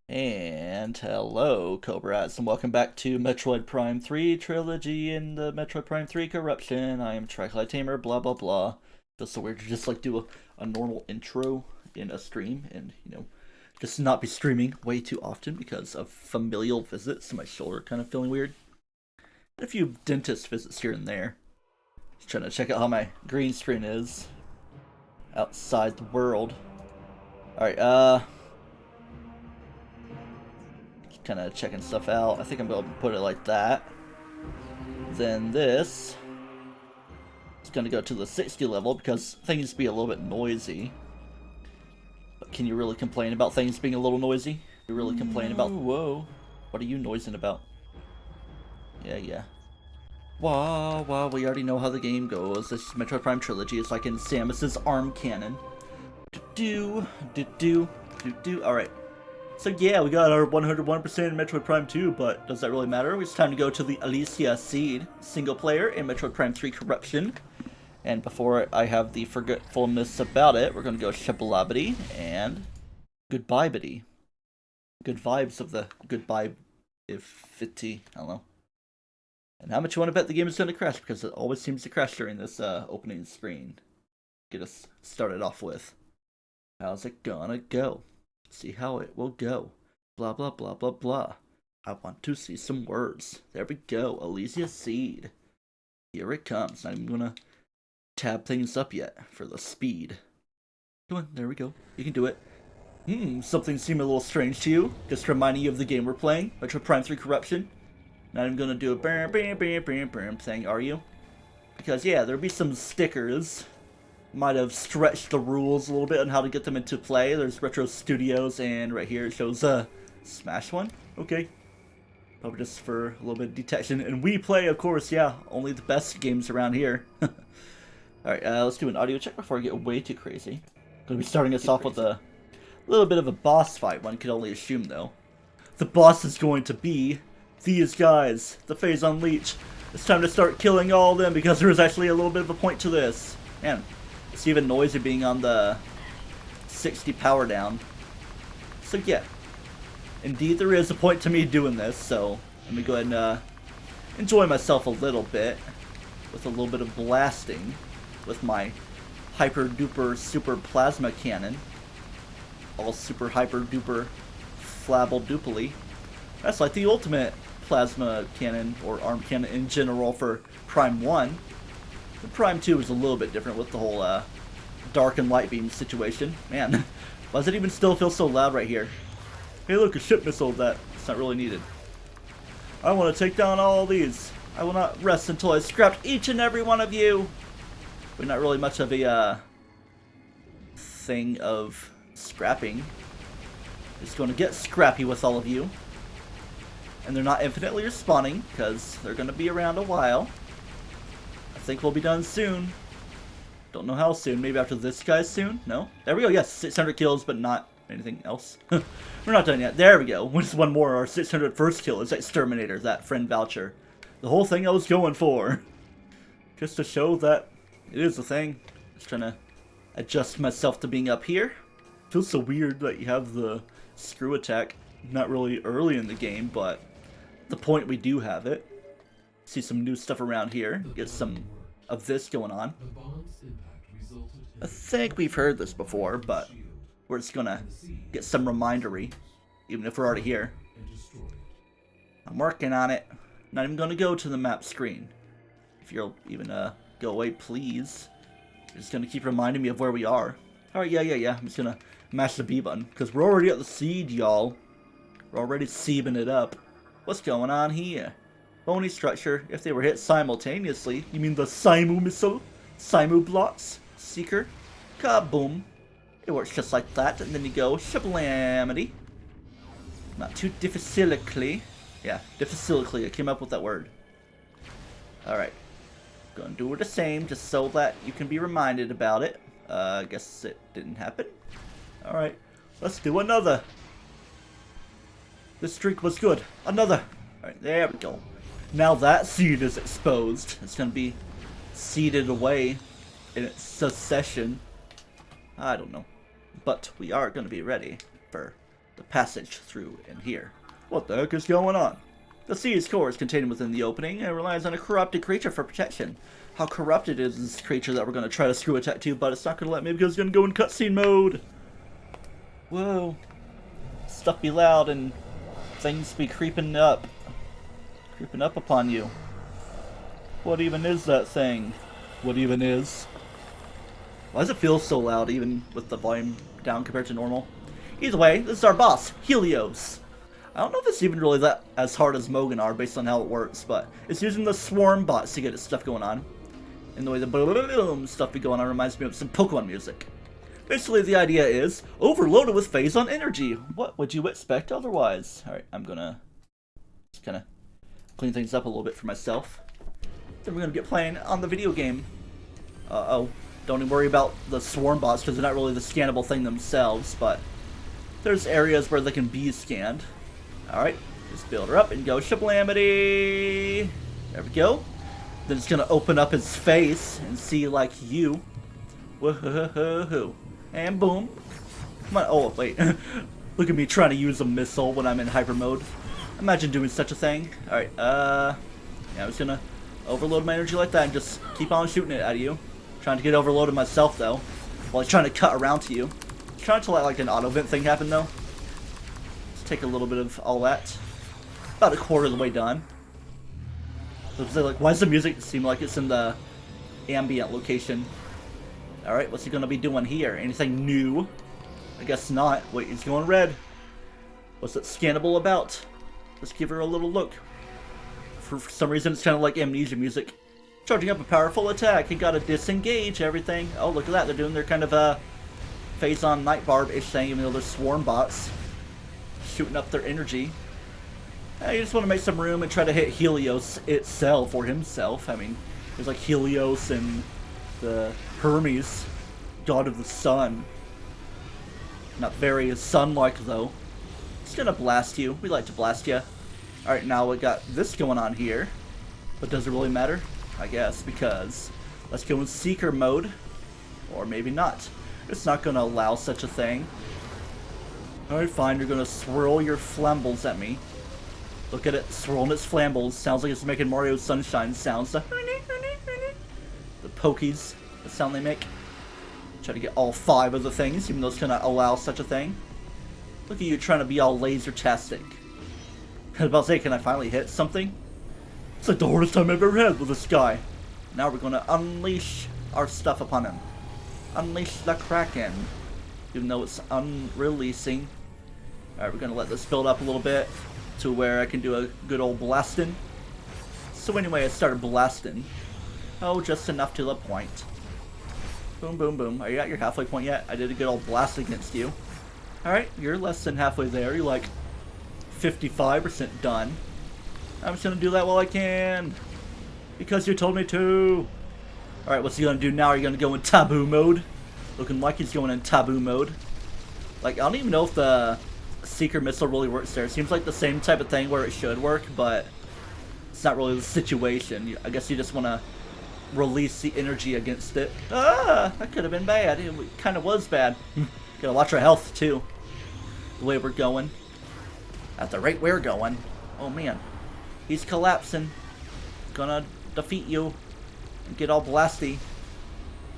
And hello, Cobras, and welcome back to Metroid Prime 3 Trilogy and the Metroid Prime 3 Corruption. I am TryclydeTamer, blah blah blah. Feels so weird to just like do a normal intro in a stream and, just not be streaming way too often because of familial visits. My shoulder kind of feeling weird. And a few dentist visits here and there. Just trying to check out how my green screen is outside the world. Alright, kind of checking stuff out. I think I'm going to put it like that. Then this is going to go to the 60 level because things be a little bit noisy. But can you really complain about things being a little noisy? You really complain about... Whoa. What are you noising about? Yeah. Wow, we already know how the game goes. This Metroid Prime Trilogy is like in Samus's arm cannon. Alright. So yeah, we got our 101% in Metroid Prime 2, but does that really matter? It's time to go to the Elysia Seed single player in Metroid Prime 3 Corruption. And before I have the forgetfulness about it, we're going to go Shabalabity and Goodbye-bity. Good vibes of the goodbye if I don't know. And how much you want to bet the game is going to crash, because it always seems to crash during this opening screen. Get us started off with. How's it gonna go? See how it will go. Blah blah blah blah blah. I want to see some words. There we go. Elysia Seed. Here it comes. Not even gonna tab things up yet for the speed. Come on, there we go. You can do it. Something seemed a little strange to you. Just reminding you of the game we're playing, Metroid Prime 3 Corruption. Not even gonna do a bam bam bam bam bam thing, are you? Because yeah, there'll be some stickers. Might have stretched the rules a little bit on how to get them into play. There's Retro Studios, and right here it shows Smash one. Okay. Probably just for a little bit of detection. And we play, of course, yeah, only the best games around here. Alright, let's do an audio check before I get way too crazy. Gonna be starting us off with a little bit of a boss fight, one could only assume, though. The boss is going to be these guys, the Phazon Leech. It's time to start killing all of them because there is actually a little bit of a point to this. Man. It's even noisy being on the 60 power down. So yeah, indeed there is a point to me doing this, so let me go ahead and enjoy myself a little bit with a little bit of blasting with my hyper duper super plasma cannon. All super hyper duper flabble duply. That's like the ultimate plasma cannon or arm cannon in general for Prime 1. The Prime 2 is a little bit different with the whole dark and light beam situation. Man, why does it even still feel so loud right here? Hey look, a ship missile that's not really needed. I want to take down all these. I will not rest until I scrapped each and every one of you. We're not really much of a thing of scrapping. Just going to get scrappy with all of you. And they're not infinitely respawning, because they're going to be around a while. I think we'll be done soon. Don't know how soon. Maybe after this guy soon? No? There we go. Yes, 600 kills, but not anything else. We're not done yet. There we go. Just one more. Our 600 first kill is Exterminator, that friend voucher. The whole thing I was going for. Just to show that it is a thing. Just trying to adjust myself to being up here. Feels so weird that you have the screw attack not really early in the game, but the point we do have it. See some new stuff around here. Get some of this going on. I think we've heard this before, but we're just gonna get some remindery, even if we're already here. I'm working on it. Not even gonna go to the map screen. If you'll even go away, please. You're just gonna keep reminding me of where we are. Alright, yeah. I'm just gonna mash the B button, because we're already at the seed, y'all. We're already seebing it up. What's going on here? Bony structure. If they were hit simultaneously, you mean the Simu missile? Simu blocks? Seeker? Kaboom. It works just like that, and then you go Shablamity. Not too difficilically. Yeah, difficilically. I came up with that word. Alright. Gonna do the same, just so that you can be reminded about it. I guess it didn't happen. Alright. Let's do another. This streak was good. Another. Alright, there we go. Now that seed is exposed. It's going to be seeded away in its succession. I don't know. But we are going to be ready for the passage through in here. What the heck is going on? The seed's core is contained within the opening and relies on a corrupted creature for protection. How corrupted is this creature that we're going to try to screw attack to, but it's not going to let me because it's going to go in cutscene mode. Whoa. Stuff be loud and things be creeping up. Creeping up upon you. What even is that thing? What even is? Why does it feel so loud even with the volume down compared to normal? Either way, this is our boss, Helios. I don't know if it's even really that as hard as Moganar based on how it works, but it's using the swarm bots to get its stuff going on. And the way the boom stuff be going on reminds me of some Pokemon music. Basically, the idea is overloaded with phase-on energy. What would you expect otherwise? Alright, I'm gonna just kind of clean things up a little bit for myself. Then we're gonna get playing on the video game. Uh-oh. Don't even worry about the swarm bots because they're not really the scannable thing themselves, but there's areas where they can be scanned. Alright, just build her up and go shablamity. There we go. Then it's gonna open up his face and see like you. Woohoo. And boom. Come on. Oh, wait. Look at me trying to use a missile when I'm in hyper mode. Imagine doing such a thing. Alright, yeah, I'm just gonna overload my energy like that and just keep on shooting it at you. Trying to get overloaded myself, though. While he's trying to cut around to you. Trying to let, like, an auto-vent thing happen, though. Let's take a little bit of all that. About a quarter of the way done. So, like, why does the music seem like it's in the ambient location? Alright, what's he gonna be doing here? Anything new? I guess not. Wait, he's going red. What's it scannable about? Let's give her a little look. For some reason, it's kind of like amnesia music. Charging up a powerful attack. He gotta disengage everything. Oh, look at that. They're doing their kind of phase-on night barb-ish thing, even though they're swarm bots. Shooting up their energy. You just want to make some room and try to hit Helios itself, or himself. I mean, there's like Helios and the Hermes, god of the sun. Not very sun-like, though. It's gonna blast you. We like to blast you. Alright, now we got this going on here. But does it really matter? I guess, because let's go in Seeker mode. Or maybe not. It's not gonna allow such a thing. Alright, fine. You're gonna swirl your flambles at me. Look at it, swirling its flambles. Sounds like it's making Mario Sunshine sounds. The pokies, the sound they make. Try to get all 5 of the things, even though it's gonna allow such a thing. Look at you trying to be all laser-tastic. I was about to say, can I finally hit something? It's like the hardest time I've ever had with this guy. Now we're gonna unleash our stuff upon him. Unleash the Kraken. Even though it's unreleasing. Alright, we're gonna let this build up a little bit to where I can do a good old blasting. So anyway, I started blasting. Oh, just enough to the point. Boom, boom, boom. Are you at your halfway point yet? I did a good old blast against you. Alright, you're less than halfway there. You're like 55% done. I'm just gonna do that while I can. Because you told me to. Alright, what's he gonna do now? Are you gonna go in taboo mode? Looking like he's going in taboo mode. Like, I don't even know if the Seeker missile really works there. It seems like the same type of thing where it should work, but it's not really the situation. I guess you just want to release the energy against it. Ah, that could have been bad. It kind of was bad. Gotta watch our health, too. The way we're going. At the rate we're going. Oh, man. He's collapsing. Gonna defeat you. And get all blasty.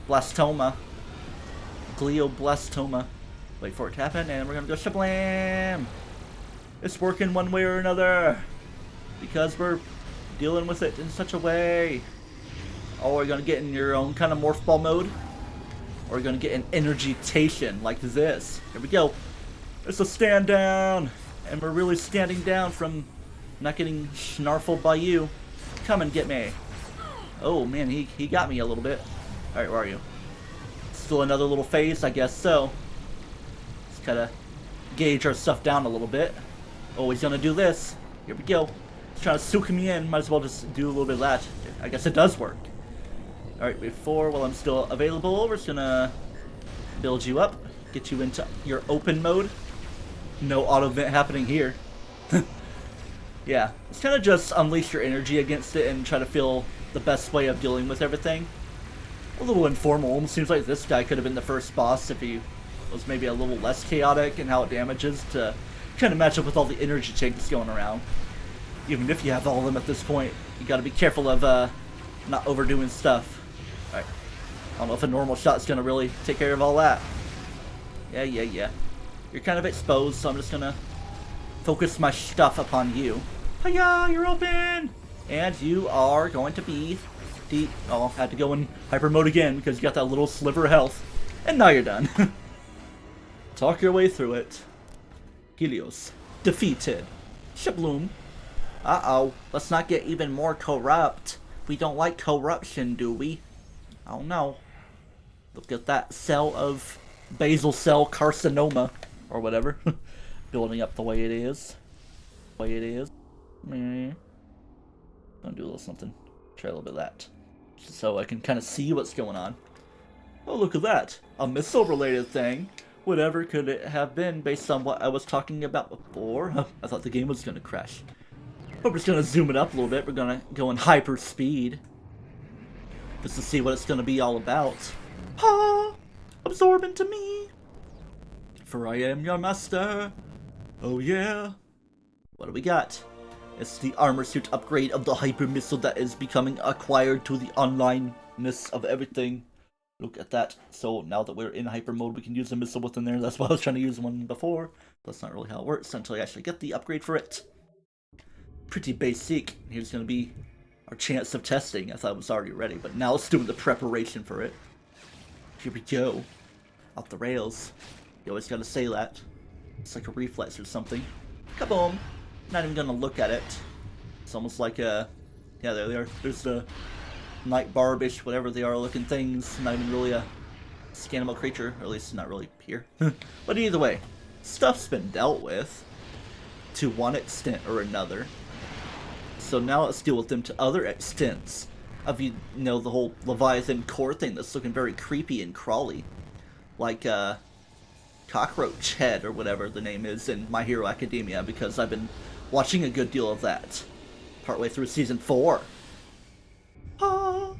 Blastoma. Glioblastoma. Wait for it to happen, and we're gonna go shablam! It's working one way or another. Because we're dealing with it in such a way. Oh, are you gonna get in your own kind of morph ball mode? Or are you gonna get an energy-tation like this? Here we go. It's a stand down. And we're really standing down from not getting snarfled by you. Come and get me. Oh man, he got me a little bit. Alright, where are you? Still another little phase, I guess so. Let's kind of gauge our stuff down a little bit. Oh, he's gonna do this. Here we go. He's trying to soak me in. Might as well just do a little bit of that. I guess it does work. Alright, while I'm still available, we're just gonna build you up. Get you into your open mode. No auto vent happening here. Yeah, it's kind of just unleash your energy against it and try to feel the best way of dealing with everything. A little informal. Almost seems like this guy could have been the first boss if he was maybe a little less chaotic in how it damages to kind of match up with all the energy tanks going around. Even if you have all of them at this point, you gotta be careful of not overdoing stuff. Alright. I don't know if a normal shot's gonna really take care of all that. Yeah. You're kind of exposed, so I'm just gonna focus my stuff upon you. Hiya, you're open! And you are going to be deep. Oh, I had to go in hyper mode again because you got that little sliver of health. And now you're done. Talk your way through it. Helios. Defeated. Shabloom. Uh-oh. Let's not get even more corrupt. We don't like corruption, do we? Oh no. Look at that cell of basal cell carcinoma. Or whatever. Building up the way it is. Gonna do a little something. Try a little bit of that. So I can kind of see what's going on. Oh, look at that. A missile-related thing. Whatever could it have been based on what I was talking about before? I thought the game was gonna crash. But we're just gonna zoom it up a little bit. We're gonna go in hyper speed. Just to see what it's gonna be all about. Ha! Absorb into me! For I am your master. Oh yeah. What do we got? It's the armor suit upgrade of the hyper missile that is becoming acquired to the onlineness of everything. Look at that. So now that we're in hyper mode, we can use a missile within there. That's why I was trying to use one before. That's not really how it works until you actually get the upgrade for it. Pretty basic. Here's going to be our chance of testing. I thought it was already ready, but now let's do the preparation for it. Here we go. Off the rails. You always got to say that. It's like a reflex or something. Kaboom! Not even going to look at it. It's almost like a... Yeah, there they are. There's the night barbish, whatever they are looking things. Not even really a scannable creature, or at least not really here. But either way, stuff's been dealt with to one extent or another. So now let's deal with them to other extents of, you know, the whole Leviathan core thing that's looking very creepy and crawly. Like, Cockroach Head, or whatever the name is in My Hero Academia, because I've been watching a good deal of that. Partway through Season 4. Oh,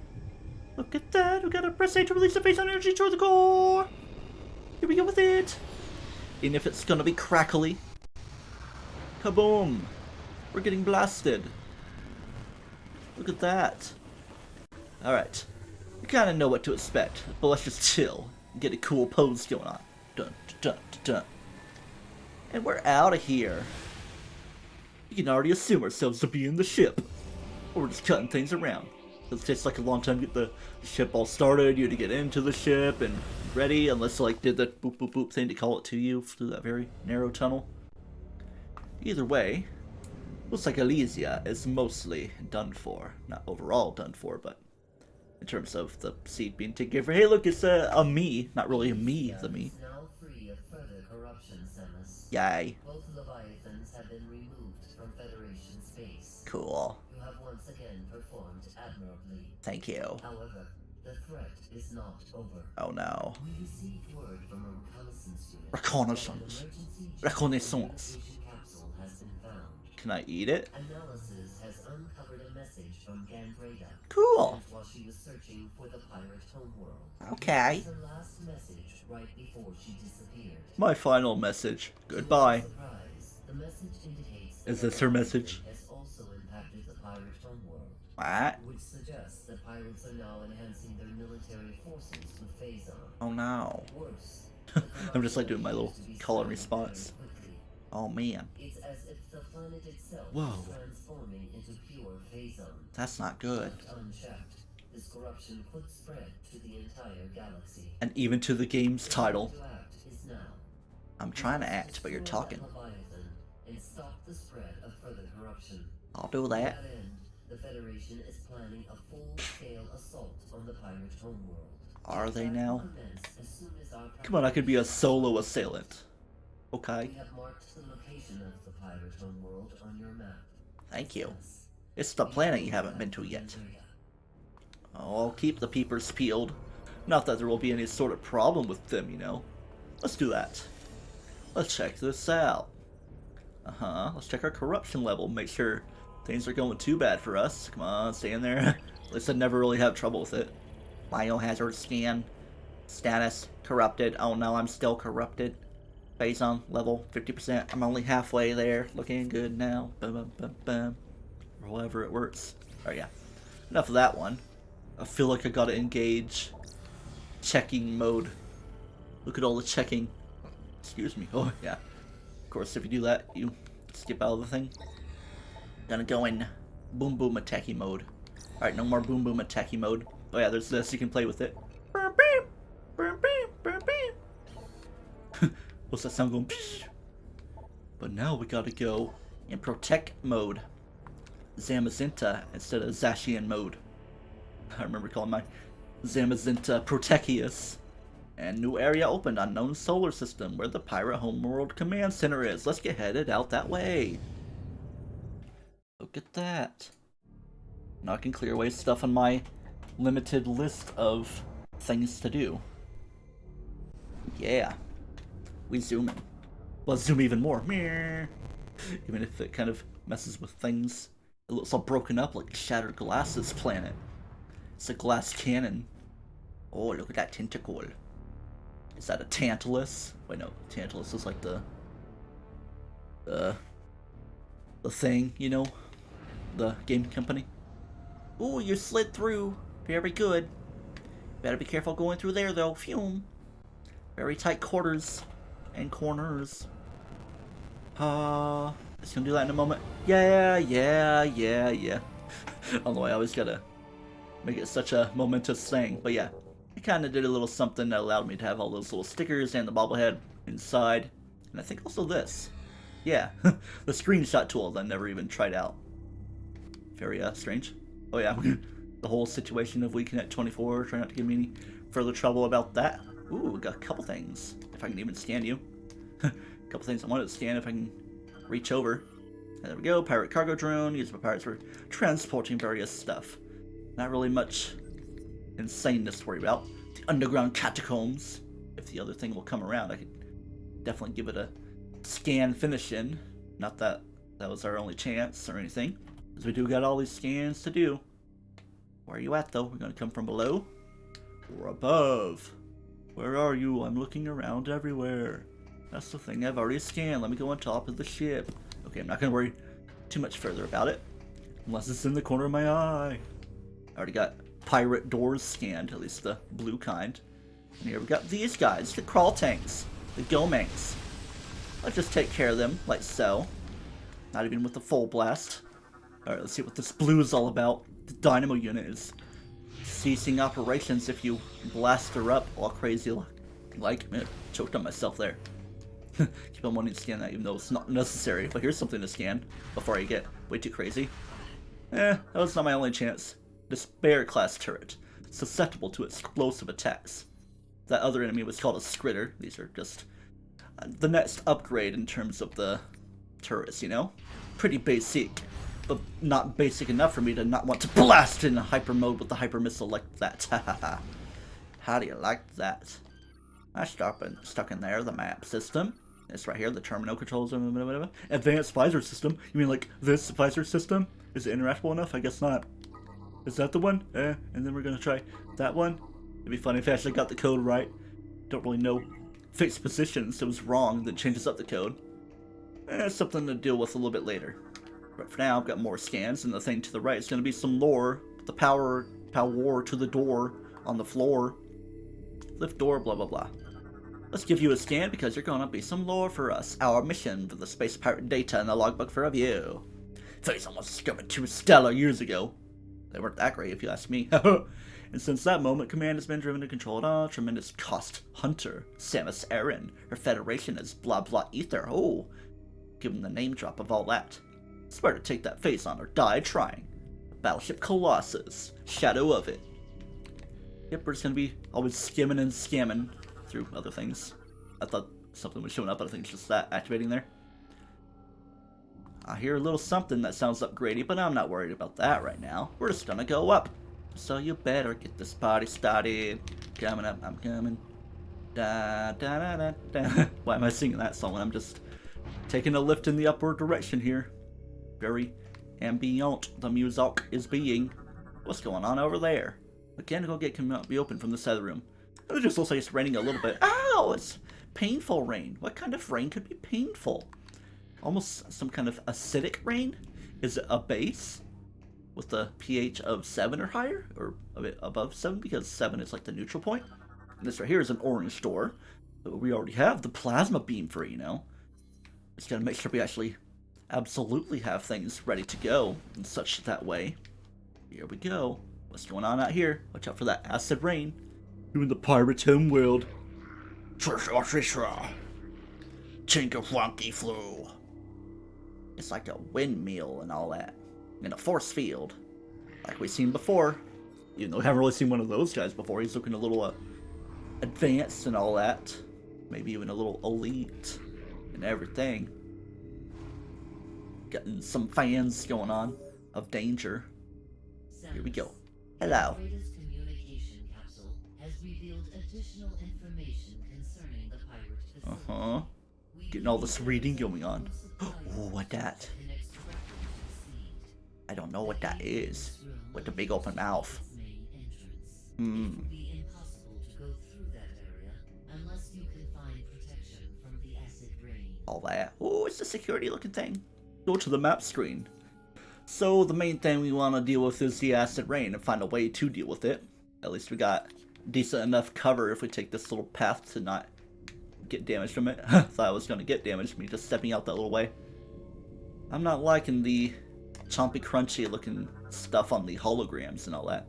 look at that. We gotta press A to release the phase-on energy toward the core. Here we go with it. And if it's gonna be crackly. Kaboom. We're getting blasted. Look at that. Alright. We kinda know what to expect, but let's just chill and get a cool pose going on. Dun, dun, dun, dun. And we're out of here. You can already assume ourselves to be in the ship. Or we're just cutting things around. It takes like a long time to get the ship all started. You had to get into the ship and ready, unless like did the boop boop boop thing to call it to you through that very narrow tunnel. Either way, looks like Elysia is mostly done for. Not overall done for, but in terms of the seed being taken care of. Hey, look, it's a me. Not really a me, the me. Now free of further corruption, Samus. Yay. Both Leviathans have been removed from Federation space. Cool. You have once again performed admirably. Thank you. However, the threat is not over. Oh no. We received word from a reconnaissance unit. Reconnaissance. That an emergency Reconnaissance. geolocation capsule has been found. Can I eat it? Analysis has uncovered a message from Gangrada. Cool. While she was searching for the Pirate Homeworld. Okay. Her last message right before she disappeared. My final message. Goodbye. Surprise, the message indicates Is this her message? has also impacted the Pirate Homeworld, What? which suggests that pirates are now enhancing their military forces with phase-on. Oh no. Worse, I'm just like doing my little call and response. Oh man. It's as if the planet itself Whoa. is transforming into pure phase-on. That's not good. Unchecked, this corruption could spread to the entire galaxy. And even to the game's title. To act is now. I'm trying to act, but you're talking. Leviathan and stop the spread of further corruption. I'll do To that. that end, the Federation is planning a full-scale assault on the Pirate Homeworld. Are they Attack now? will commence as soon as our Come on, I could be a solo assailant. Okay. We have marked the location of the Pirate Homeworld on your map. Thank you. It's the planet you haven't been to yet. Oh, I'll keep the peepers peeled. Not that there will be any sort of problem with them, you know. Let's do that. Let's check this out. Let's check our corruption level. Make sure things are going too bad for us. Come on, stay in there. At least I never really have trouble with it. Biohazard scan. Status corrupted. Oh no, I'm still corrupted. Phase on level 50%. I'm only halfway there. Looking good now. Bum, bum, bum, bum. Or however it works. Oh yeah. Enough of that one. I feel like I gotta engage checking mode. Look at all the checking. Excuse me. Oh yeah. Of course, if you do that, you skip out of the thing. Gonna go in boom boom attacky mode. Alright, no more boom boom attacky mode. Oh yeah, there's this. You can play with it. What's that sound going? But now we gotta go in protect mode. Zamazinta instead of Zashian mode. I remember calling my Zamazinta Protechius. And new area opened, unknown solar system, where the Pirate Homeworld command center is. Let's get headed out that way. Look at that. Now I can clear away stuff on my limited list of things to do. Yeah. We zoom in. Let's zoom even more. Even if it kind of messes with things. It looks all broken up like a shattered glasses planet. It's a glass cannon. Oh, look at that tentacle. Is that a Tantalus? Wait, no. Tantalus is like the thing, you know? The game company. Ooh, you slid through. Very good. Better be careful going through there, though. Phew. Very tight quarters and corners. Just gonna do that in a moment. Yeah. I don't know why I always gotta make it such a momentous thing, but yeah. I kinda did a little something that allowed me to have all those little stickers and the bobblehead inside. And I think also this. Yeah, the screenshot tool that I never even tried out. Very strange. Oh yeah, the whole situation of weekend at 24, try not to give me any further trouble about that. Ooh, we got a couple things. If I can even scan you. A couple things I wanted to scan if I can reach over. And there we go, pirate cargo drone, used by pirates for transporting various stuff. Not really much insaneness to worry about. The underground catacombs. If the other thing will come around, I could definitely give it a scan finish in. Not that that was our only chance or anything. Because we do got all these scans to do. Where are you at, though? We're going to come from below or above. Where are you? I'm looking around everywhere. That's the thing I've already scanned. Let me go on top of the ship. Okay, I'm not going to worry too much further about it. Unless it's in the corner of my eye. I already got pirate doors scanned, at least the blue kind. And here we got these guys, the crawl tanks, the Gomanks. Let's just take care of them, like so. Not even with the full blast. Alright, let's see what this blue is all about. The dynamo unit is ceasing operations if you blast her up all crazy like. Man, choked on myself there. Keep on wanting to scan that even though it's not necessary. But here's something to scan before I get way too crazy. That was not my only chance. Despair class turret. Susceptible to explosive attacks. That other enemy was called a Skritter. These are just the next upgrade in terms of the turrets, you know? Pretty basic. But not basic enough for me to not want to blast in hyper mode with the hyper missile like that. How do you like that? I stuck in there, the map system. It's right here, the terminal controls. Advanced visor system. You mean like this visor system? Is it interactable enough? I guess not. Is that the one? And then we're gonna try that one. It'd be funny if I actually got the code right. Don't really know fixed positions. It was wrong. That changes up the code. Something to deal with a little bit later. But for now, I've got more scans, and the thing to the right is going to be some lore. The power to the door on the floor. Lift door, blah, blah, blah. Let's give you a scan because you're going to be some lore for us. Our mission for the space pirate data in the logbook for review. Phase was discovered 2 stellar years ago. They weren't that great if you ask me. And since that moment, command has been driven to control a tremendous cost hunter, Samus Aran. Her federation is blah blah ether. Oh, give him the name drop of all that. It's better to take that face on or die trying. Battleship Colossus, shadow of it. Yep, we're just gonna be always skimming and scamming through other things. I thought something was showing up, but I think it's just that activating there. I hear a little something that sounds upgradey, but I'm not worried about that right now. We're just gonna go up. So you better get this party started. Coming up, I'm coming. Da da da da da. Why am I singing that song when I'm just taking a lift in the upward direction here? Very ambient the music is being. What's going on over there? Mechanical gate can be opened from the side of the room. It just looks like it's raining a little bit. Ow! It's painful rain. What kind of rain could be painful? Almost some kind of acidic rain? Is it a base with a pH of 7 or higher? Or a bit above 7? Because 7 is like the neutral point. And this right here is an orange door. But we already have the plasma beam for it, you know? Just gotta make sure we actually absolutely have things ready to go and such that way. Here we go. What's going on out here? Watch out for that acid rain. Doing the Pirate Homeworld. Trisha. Tinkerflunky flu. It's like a windmill and all that. In a force field. Like we've seen before. Even though we haven't really seen one of those guys before. He's looking a little advanced and all that. Maybe even a little elite and everything. Getting some fans going on of danger. Here we go. Hello. Communication capsule has revealed additional information concerning the pirate facility. Getting all this reading going on. Oh, what that? I don't know what that is. With the big open mouth. It would be impossible to go through that area unless you can find protection from the acid rain. All that. Oh, it's the security looking thing. Go to the map screen. So the main thing we want to deal with is the acid rain and find a way to deal with it. At least we got decent enough cover if we take this little path to not get damaged from it. Thought I was going to get damaged, me just stepping out that little way. I'm not liking the chompy crunchy looking stuff on the holograms and all that.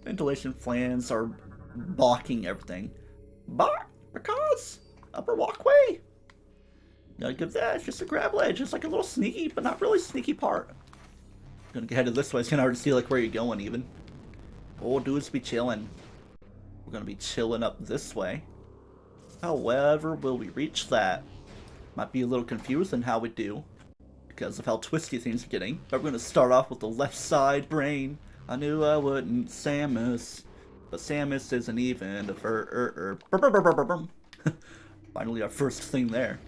Ventilation fans are blocking everything. But because upper walkway. Gotta give that, it's just a grab ledge, just like a little sneaky, but not really sneaky part. Gonna get headed this way, it's kinda hard to see like where you're going even. Oh, dudes be chilling. We're gonna be chilling up this way. However, will we reach that? Might be a little confusing how we do, because of how twisty things are getting. But we're gonna start off with the left side brain. I knew I wouldn't, Samus. But Samus isn't even a Finally our first thing there.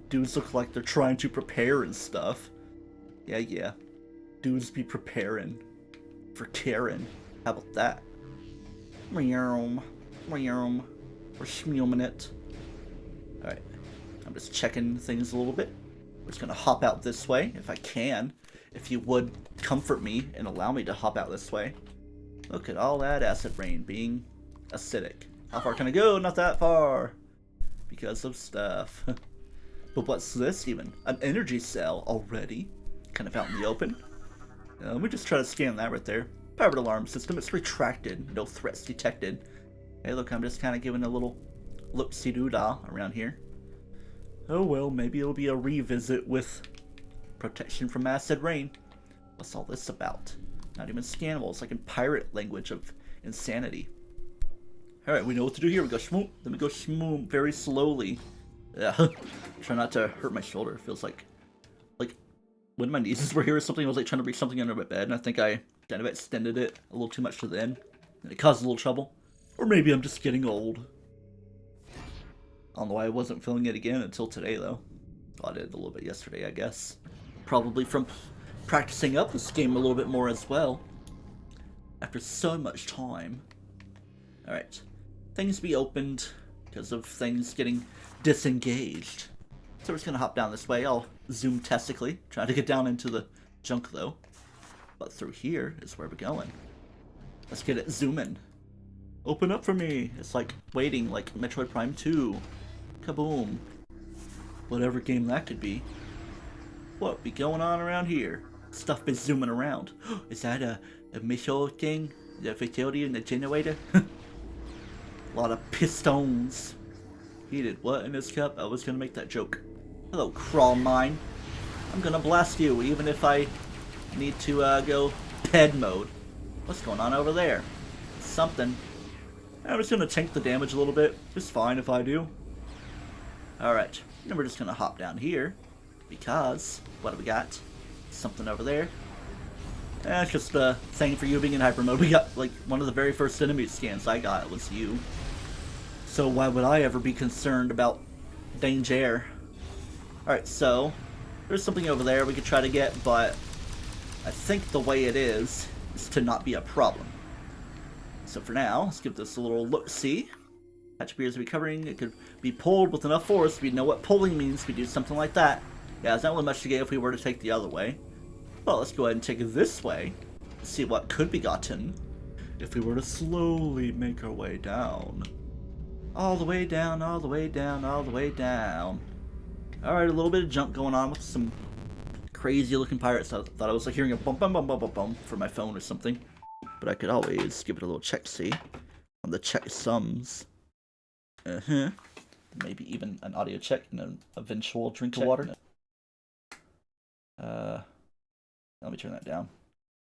Dudes look like they're trying to prepare and stuff. Yeah. Dudes be preparing for Karen. How about that? We're schmeoming it. Alright. I'm just checking things a little bit. We're just gonna hop out this way, if I can. If you would comfort me and allow me to hop out this way. Look at all that acid rain being acidic. How far can I go? Not that far. Because of stuff. But what's this even? An energy cell already? Kind of out in the open. Let me just try to scan that right there. Pirate alarm system. It's retracted. No threats detected. Hey, look, I'm just kind of giving a little look-see-doo-dah around here. Oh well, maybe it'll be a revisit with protection from acid rain. What's all this about? Not even scannable. It's like in pirate language of insanity. Alright, we know what to do here. We go shmoop. Then we go shmoop very slowly. Yeah. Try not to hurt my shoulder. It feels like when my nieces were here or something, I was like trying to reach something under my bed, and I think I kind of extended it a little too much to the end, and it caused a little trouble. Or maybe I'm just getting old. I don't know why I wasn't feeling it again until today, though. Well, I did a little bit yesterday, I guess. Probably from practicing up this game a little bit more as well. After so much time. Alright. Things be opened because of things getting disengaged. So we're just gonna hop down this way. I'll zoom testically. Trying to get down into the junk, though. But through here is where we're going. Let's get it zooming. Open up for me. It's like waiting, like Metroid Prime 2. Kaboom. Whatever game that could be. What be going on around here? Stuff is zooming around. Is that a missile thing? The fatality in the generator? A lot of pistons. Heated what in this cup? I was gonna make that joke. Hello, crawl mine. I'm gonna blast you, even if I need to go ped mode. What's going on over there? Something. I'm just gonna tank the damage a little bit. It's fine if I do. Alright, and we're just gonna hop down here. Because, what do we got? Something over there. It's just a thing for you being in hyper mode. We got, like, one of the very first enemy scans I got was you. So why would I ever be concerned about danger? Alright, so there's something over there we could try to get, but I think the way it is to not be a problem. So for now, let's give this a little look-see. Patch appears to be covering. It could be pulled with enough force. We know what pulling means. We do something like that. Yeah, there's not really much to get if we were to take the other way. Well, let's go ahead and take it this way. See what could be gotten if we were to slowly make our way down. All the way down, all the way down, all the way down. Alright, a little bit of junk going on with some crazy looking pirates. I thought I was like hearing a bump, bump, bump, bump, bump, bump from my phone or something. But I could always give it a little check-see on the checksums. Maybe even an audio check and an eventual drink of water. Let me turn that down.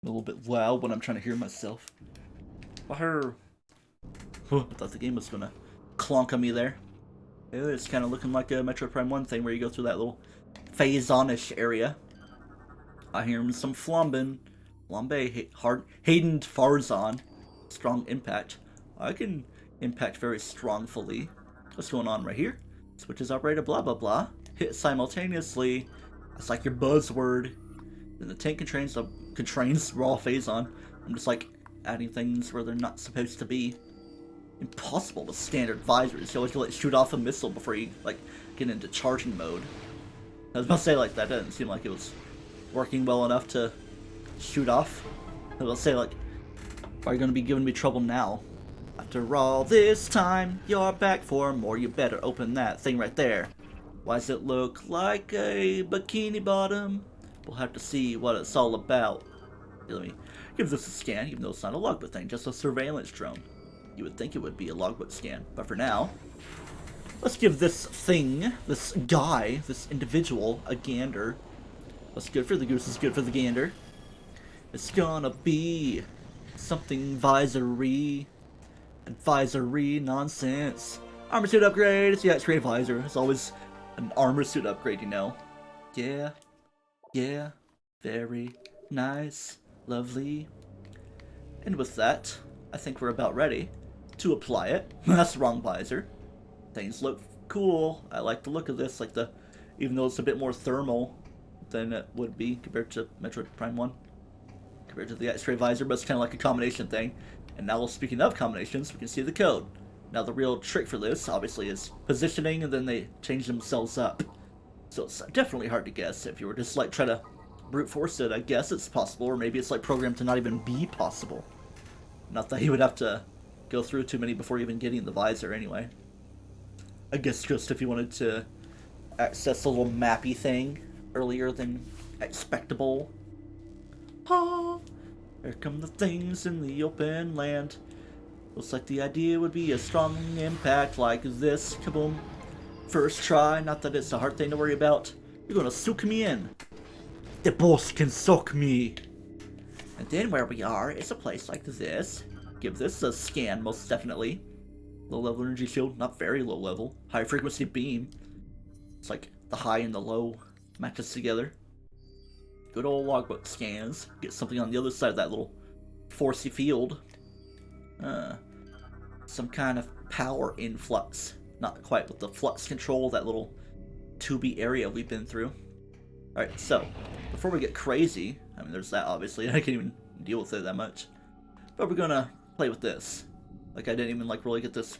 A little bit loud when I'm trying to hear myself. I thought the game was gonna clonk on me there. It's kind of looking like a Metroid Prime 1 thing where you go through that little phase-on-ish area. I hear some flambin. Flambe, Hayden Farzon. Strong impact. I can impact very strongfully. What's going on right here? Switches operator, blah blah blah. Hit simultaneously. That's like your buzzword. Then the tank constrains raw phase on. I'm just like adding things where they're not supposed to be. Impossible with standard visors. You always like shoot off a missile before you like get into charging mode. I was about to say like that doesn't seem like it was working well enough to shoot off. I was say like, are you gonna be giving me trouble now? After all this time, you're back for more. You better open that thing right there. Why does it look like a bikini bottom? We'll have to see what it's all about. Let me give this a scan, even though it's not a logbook thing, just a surveillance drone. You would think it would be a logbook scan, but for now, let's give this thing, this guy, this individual, a gander. What's good for the goose is good for the gander. It's gonna be something visory. Advisory nonsense. Armor suit upgrade. It's the X-ray visor. It's always an armor suit upgrade, you know. Yeah. Yeah. Very nice. Lovely. And with that, I think we're about ready to apply it. That's the wrong visor. Things look cool. I like the look of this. Like even though it's a bit more thermal than it would be compared to Metroid Prime 1. Compared to the X-ray visor, but it's kind of like a combination thing. And now, speaking of combinations, we can see the code. Now, the real trick for this, obviously, is positioning, and then they change themselves up. So it's definitely hard to guess. If you were just, like, try to brute force it, I guess it's possible, or maybe it's, like, programmed to not even be possible. Not that you would have to go through too many before even getting the visor, anyway. I guess just if you wanted to access the little mappy thing earlier than expectable. Ah! Here come the things in the open land. Looks like the idea would be a strong impact like this. Kaboom. First try, not that it's a hard thing to worry about. You're gonna soak me in. The boss can soak me. And then where we are is a place like this. Give this a scan, most definitely. Low level energy shield, not very low level. High frequency beam. It's like the high and the low matches together. Good old logbook scans. Get something on the other side of that little forcey field. Some kind of power influx. Not quite with the flux control, that little tubey area we've been through. Alright, so, before we get crazy, I mean, there's that obviously, I can't even deal with it that much. But we're gonna play with this. Like, I didn't even, like, really get this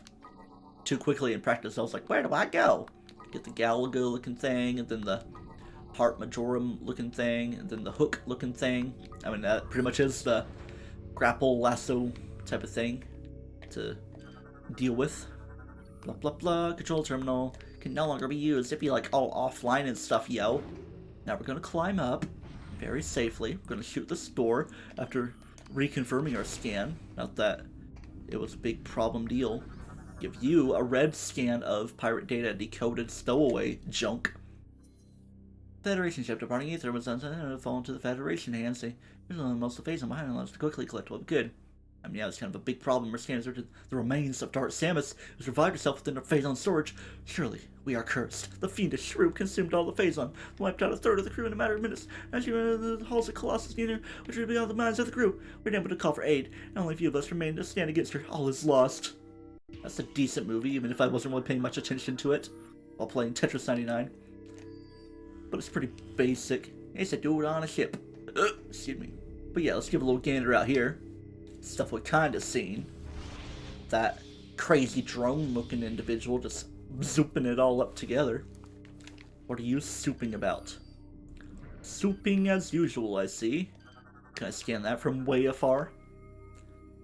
too quickly in practice. I was like, where do I go? Get the Galago looking thing, and then the Heart Majorum looking thing, and then the hook looking thing. I mean, that pretty much is the grapple lasso type of thing to deal with. Blah blah blah, control terminal can no longer be used. It'd be like all offline and stuff, yo. Now we're gonna climb up very safely. We're gonna shoot this door after reconfirming our scan. Not that it was a big problem deal. Give you a red scan of pirate data decoded stowaway junk. Federation ship departing ether was fall into the Federation hands. They usually most of the phase on behind allows to quickly collect what good. I mean, yeah, it's kind of a big problem. We're scanning through the remains of Dark Samus, who's revived herself within her phazon storage. Surely we are cursed. The fiendish shrew consumed all the phazon, wiped out a third of the crew in a matter of minutes. As you enter the halls of Colossus near, which are beyond the minds of the crew, we're unable to call for aid, and only a few of us remain to stand against her. All is lost. That's a decent movie, even if I wasn't really paying much attention to it while playing Tetris 99. But it's pretty basic. It's a dude on a ship. Excuse me. But yeah, let's give a little gander out here. Stuff we kind of seen. That crazy drone-looking individual just zooping it all up together. What are you souping about? Souping as usual, I see. Can I scan that from way afar?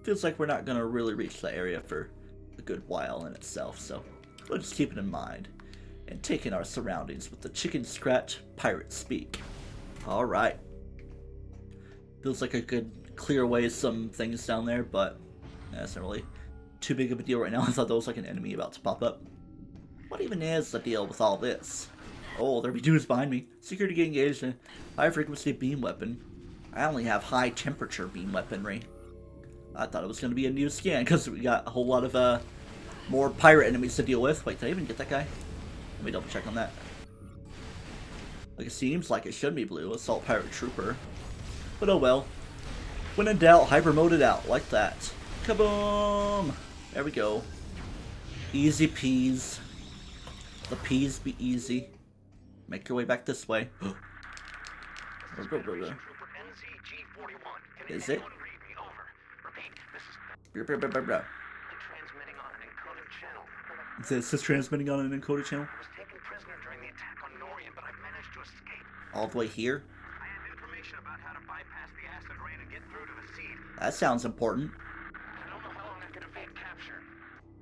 Feels like we're not gonna really reach that area for a good while in itself, so we'll just keep it in mind and take in our surroundings with the chicken scratch pirate speak. Alright. Feels like I could clear away some things down there, but that's not really too big of a deal right now. I thought there was like an enemy about to pop up. What even is the deal with all this? Oh, there be dudes behind me. Security get engaged in high frequency beam weapon. I only have high temperature beam weaponry. I thought it was going to be a new scan because we got a whole lot of more pirate enemies to deal with. Wait, did I even get that guy? Let me double check on that. Like, it seems like it should be blue. Assault pirate trooper. But oh well. When in doubt, hyper mode it out like that. Kaboom! There we go. Easy peas. The peas be easy. Make your way back this way. Is it? This is transmitting on an encoded channel? All the way here? I have information about how to bypass the acid rain and get through to the seed. That sounds important. I don't know how long I can evade capture.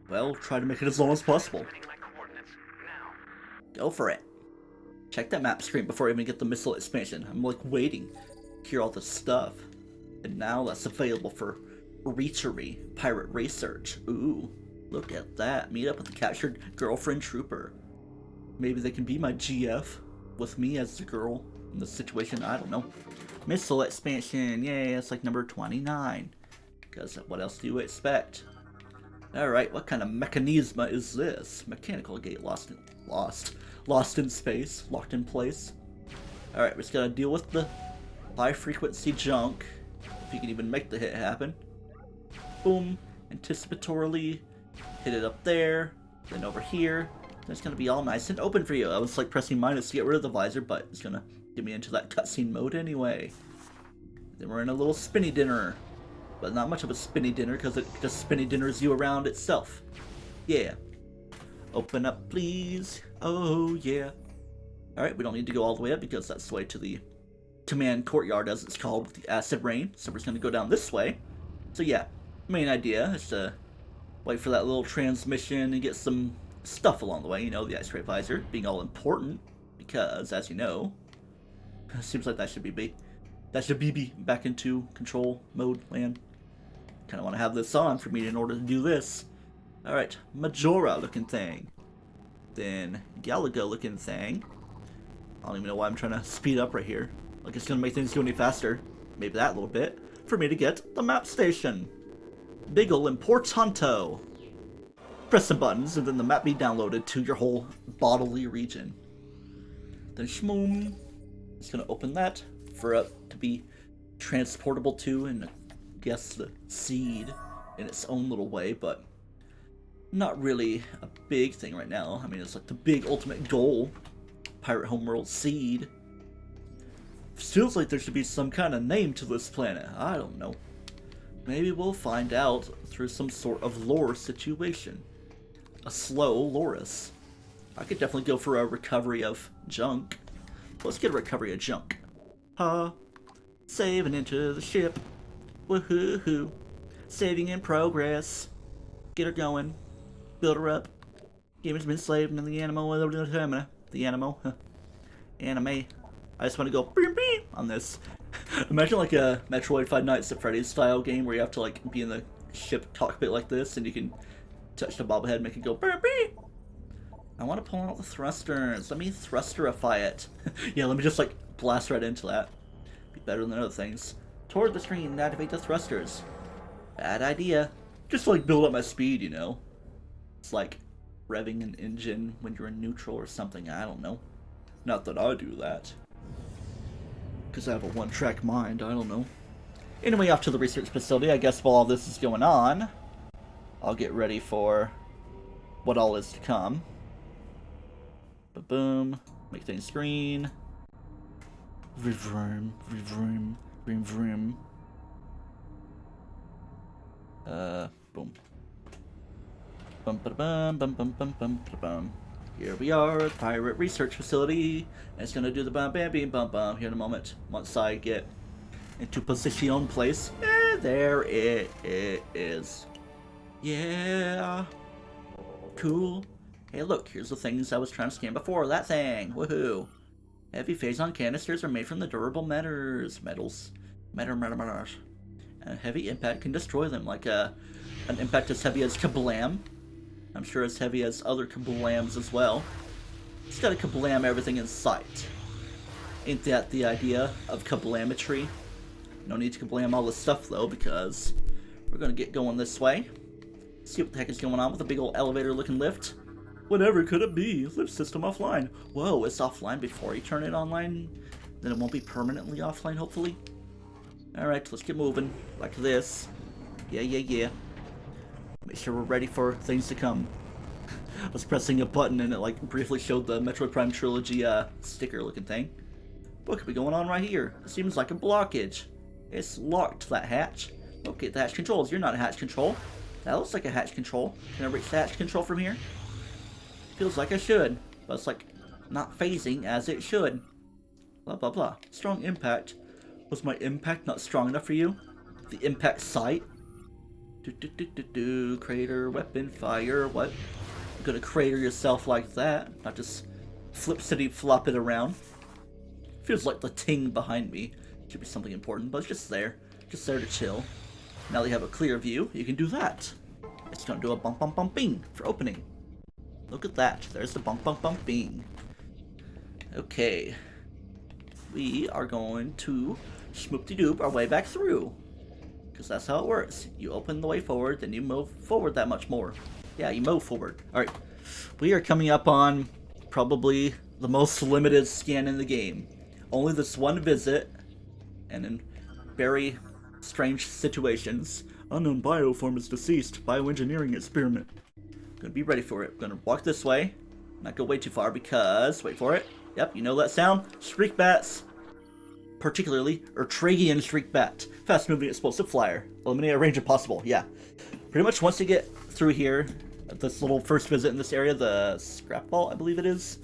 Well, try to make it as long as possible. Transmitting my coordinates now. Go for it. Check that map screen before I even get the missile expansion. I'm like waiting to hear all this stuff. And now that's available for Reachery Pirate Research. Ooh, look at that. Meet up with the captured girlfriend trooper. Maybe they can be my GF with me as the girl in the situation. I don't know. Missile expansion. Yay, that's like number 29. Because what else do you expect? Alright, what kind of mechanisma is this? Mechanical gate lost in space, locked in place. Alright, we're just gonna deal with the high frequency junk. If you can even make the hit happen. Boom. Anticipatorily hit it up there. Then over here. It's gonna be all nice and open for you. I was like pressing minus to get rid of the visor, but it's gonna get me into that cutscene mode anyway. Then we're in a little spinny dinner. But not much of a spinny dinner, because it just spinny dinners you around itself. Yeah. Open up, please. Oh, yeah. Alright, we don't need to go all the way up, because that's the way to the command courtyard, as it's called, with the acid rain. So we're just going to go down this way. So yeah, main idea is to wait for that little transmission and get some stuff along the way. You know, the X-ray visor being all important, because, as you know, it seems like that should be back into control mode land. Kind of want to have this on for me in order to do this. Alright, Majora looking thing. Then Galaga looking thing. I don't even know why I'm trying to speed up right here. Like it's going to make things go any faster. Maybe that little bit. For me to get the map station. Big ol' importanto. Press some buttons and then the map be downloaded to your whole bodily region. Then shmoom. It's going to open that for it to be transportable to, and I guess the seed in its own little way, but not really a big thing right now. I mean, it's like the big ultimate goal. Pirate Homeworld seed. Feels like there should be some kind of name to this planet. I don't know. Maybe we'll find out through some sort of lore situation. A slow Loris. I could definitely go for a recovery of junk. Let's get a recovery of junk. Saving into the ship. Woohoo. Saving in progress. Get her going. Build her up. Gamer's been slaving in the animal. The animal. Anime. I just want to go beep beep on this. Imagine like a Metroid 5 Nights at Freddy's style game where you have to like be in the ship cockpit like this and you can touch the bobblehead and make it go beep beep. I want to pull out the thrusters. Let me thrusterify it. Yeah, let me just like blast right into that. Be better than other things. Toward the screen and activate the thrusters. Bad idea. Just to, like build up my speed, you know. It's like revving an engine when you're in neutral or something. I don't know. Not that I do that. Because I have a one-track mind. I don't know. Anyway, off to the research facility. I guess while all this is going on, I'll get ready for what all is to come. Ba-boom. Make things green. Vroom, vroom, vroom, vroom. Boom. Bum ba bum bum bum bum bum ba bum. Here we are at the Pirate Research Facility. And it's gonna do the bum bam beam bum bum here in a moment. Once I get into position place. There it is. Yeah. Cool. Hey look, here's the things I was trying to scan before. That thing. Woohoo. Heavy phazon canisters are made from the durable metals. Metals. And heavy impact can destroy them, like an impact as heavy as kablam. I'm sure as heavy as other kablams as well. Just gotta kablam everything in sight. Ain't that the idea of kablametry? No need to kablam all this stuff though, because we're gonna get going this way. See what the heck is going on with the big old elevator looking lift. Whatever could it be? Lift system offline. Whoa, it's offline before you turn it online? Then it won't be permanently offline, hopefully? Alright, let's get moving. Like this. Yeah. Make sure we're ready for things to come. I was pressing a button and it like briefly showed the Metroid Prime Trilogy sticker looking thing. What could be going on right here? It seems like a blockage. It's locked, that hatch. Okay, the hatch controls. You're not a hatch control. That looks like a hatch control. Can I reach the hatch control from here? Feels like I should, but it's like not phasing as it should. Blah blah blah. Strong impact. Was my impact not strong enough for you? The impact sight? Crater, weapon, fire, what? You're gonna crater yourself like that, not just flip-city-flop it around. Feels like the ting behind me. Should be something important, but it's just there to chill. Now that you have a clear view, you can do that. It's gonna do a bump bump bump bing for opening. Look at that, there's the bump bump bump bing. Okay. We are going to schmoop-de-doop our way back through. Because that's how it works. You open the way forward, then you move forward that much more. Yeah, you move forward. Alright. We are coming up on probably the most limited scan in the game. Only this one visit, and in very strange situations. Unknown bioform is deceased. Bioengineering experiment. Gonna be ready for it. Gonna walk this way. Not go way too far because, wait for it. Yep, you know that sound? Shriek bats. Particularly Ertragian shriek bat. Fast moving explosive flyer. Eliminate a range if possible. Yeah. Pretty much once you get through here, this little first visit in this area, the scrap vault, I believe it is,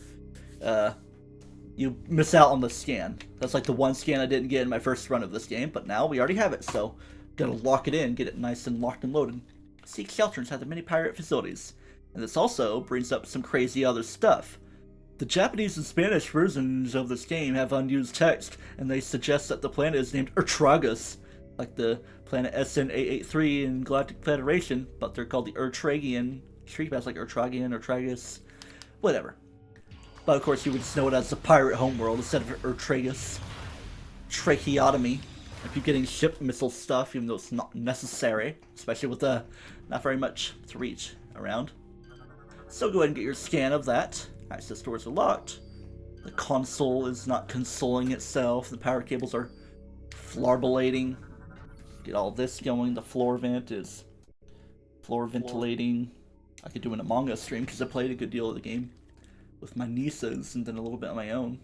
you miss out on the scan. That's like the one scan I didn't get in my first run of this game, but now we already have it, so gotta lock it in, get it nice and locked and loaded. Seek shelters have the many pirate facilities. And this also brings up some crazy other stuff. The Japanese and Spanish versions of this game have unused text, and they suggest that the planet is named Ertragus, like the planet SN883 in Galactic Federation, but they're called the Ertragian shriekbats, like Ertragian, Ertragus, whatever. But of course you would just know it as the Pirate Homeworld instead of Ertragus. Tracheotomy. I keep getting ship missile stuff, even though it's not necessary, especially with not very much to reach around. So go ahead and get your scan of that. Access doors are locked. The console is not consoling itself. The power cables are flarbulating. Get all this going. The floor vent is floor ventilating. I could do an Among Us stream because I played a good deal of the game with my nieces and then a little bit on my own.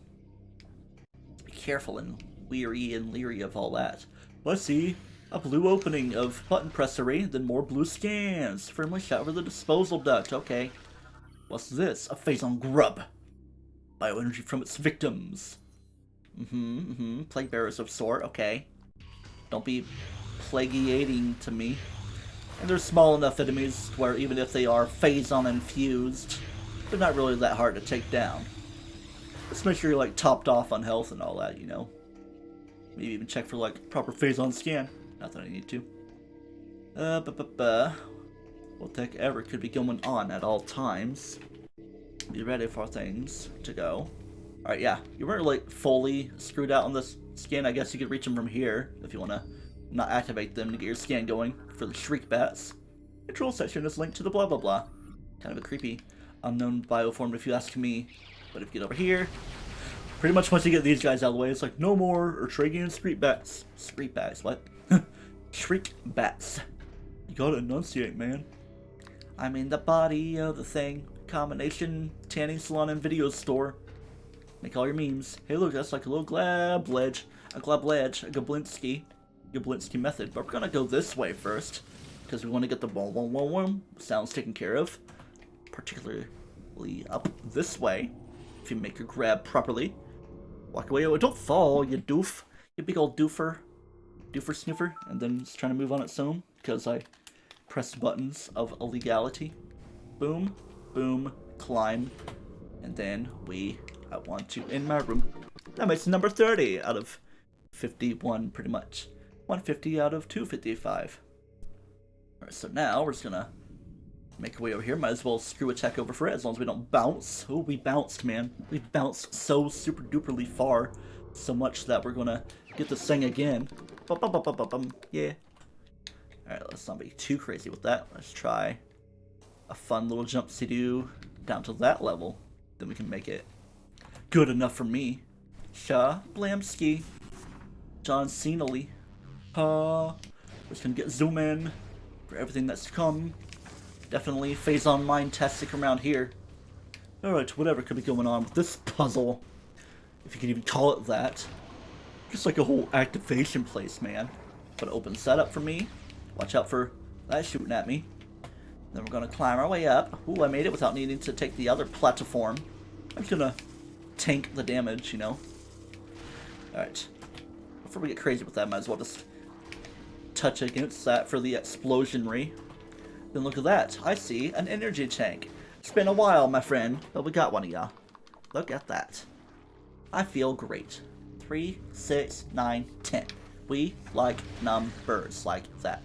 Be careful and weary and leery of all that. Let's see. A blue opening of button pressery, then more blue scans. Firmly shut over the disposal duct. Okay. What's this? A phazon grub. Bioenergy from its victims. Plague bearers of sort. Okay. Don't be plagiating to me. And they're small enough enemies where even if they are phazon infused, they're not really that hard to take down. Just make sure you're like topped off on health and all that, you know. Maybe even check for like proper phazon scan. Not that I need to. What the heck ever could be going on at all times. Be ready for things to go. Alright, yeah. You weren't like fully screwed out on this scan. I guess you could reach them from here if you want to not activate them to get your scan going for the shriek bats. Control section is linked to the blah blah blah. Kind of a creepy unknown bioform if you ask me. But if you get over here, pretty much once you get these guys out of the way, it's like no more Ertragian shriek bats. Shriek bats, what? Shriek bats. You gotta enunciate, man. I'm in the body of the thing. Combination tanning salon and video store. Make all your memes. Hey look, that's like a little glabledge. A glabledge. A Goblinski method. But we're gonna go this way first. because we want to get the boom, boom, boom, boom sounds taken care of, particularly up this way. If you make your grab properly, walk away. Oh, don't fall, you doof, you big old doofer snoofer. And then it's trying to move on its own because I pressed buttons of illegality. Boom, boom, climb, and then I want to in my room. That makes number 30 out of 51, pretty much. 150 out of 255. Alright, so now we're just gonna make our way over here. Might as well screw a check over for it as long as we don't bounce. Oh, we bounced, man. We bounced so super duperly far. So much that we're gonna get this thing again. Yeah. Alright, let's not be too crazy with that. Let's try a fun little jump-see-doo down to that level. Then we can make it good enough for me. Sha Blamski. John Cena-ly. We're just gonna get zoom in for everything that's to come. Definitely phase-on mind-tastic around here. Alright, whatever could be going on with this puzzle, if you can even call it that. Just like a whole activation place, man. But it opens that up for me. Watch out for that shooting at me. Then we're gonna climb our way up. Ooh, I made it without needing to take the other platform. I'm just gonna tank the damage, you know. Alright. Before we get crazy with that, might as well just touch against that for the explosionary. Then look at that. I see an energy tank. It's been a while, my friend, but we got one of ya. Look at that. I feel great. 3, 6, 9, 10. We like numbers like that.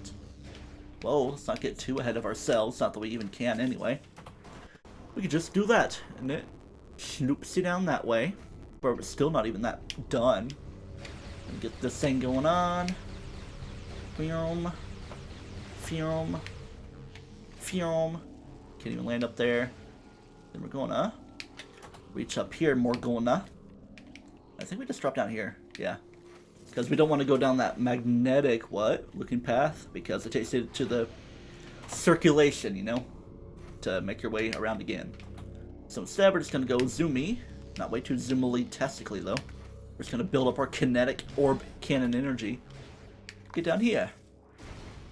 Whoa, let's not get too ahead of ourselves. Not that we even can anyway. We could just do that, and it snoops you down that way. But we're still not even that done. And get this thing going on. Film. Film. Film. Can't even land up there. Then we're gonna reach up here, more gonna. I think we just drop down here. Yeah. Because we don't want to go down that magnetic, looking path. Because it takes you to the circulation, you know? To make your way around again. So instead, we're just going to go zoomy. Not way too zoomily-tastically, though. We're just going to build up our kinetic orb cannon energy. Get down here.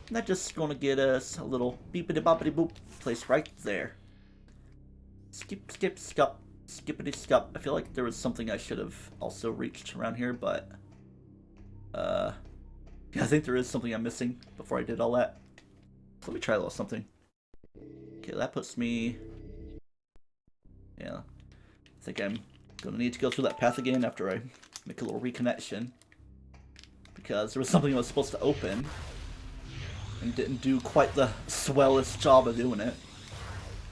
And that's just going to get us a little beepity-boppity-boop place right there. Skip, skip, scup. Skippity scup. I feel like there was something I should have also reached around here, but yeah, I think there is something I'm missing before I did all that. So let me try a little something. Okay, that puts me. Yeah, I think I'm gonna need to go through that path again after I make a little reconnection, because there was something I was supposed to open and didn't do quite the swellest job of doing it.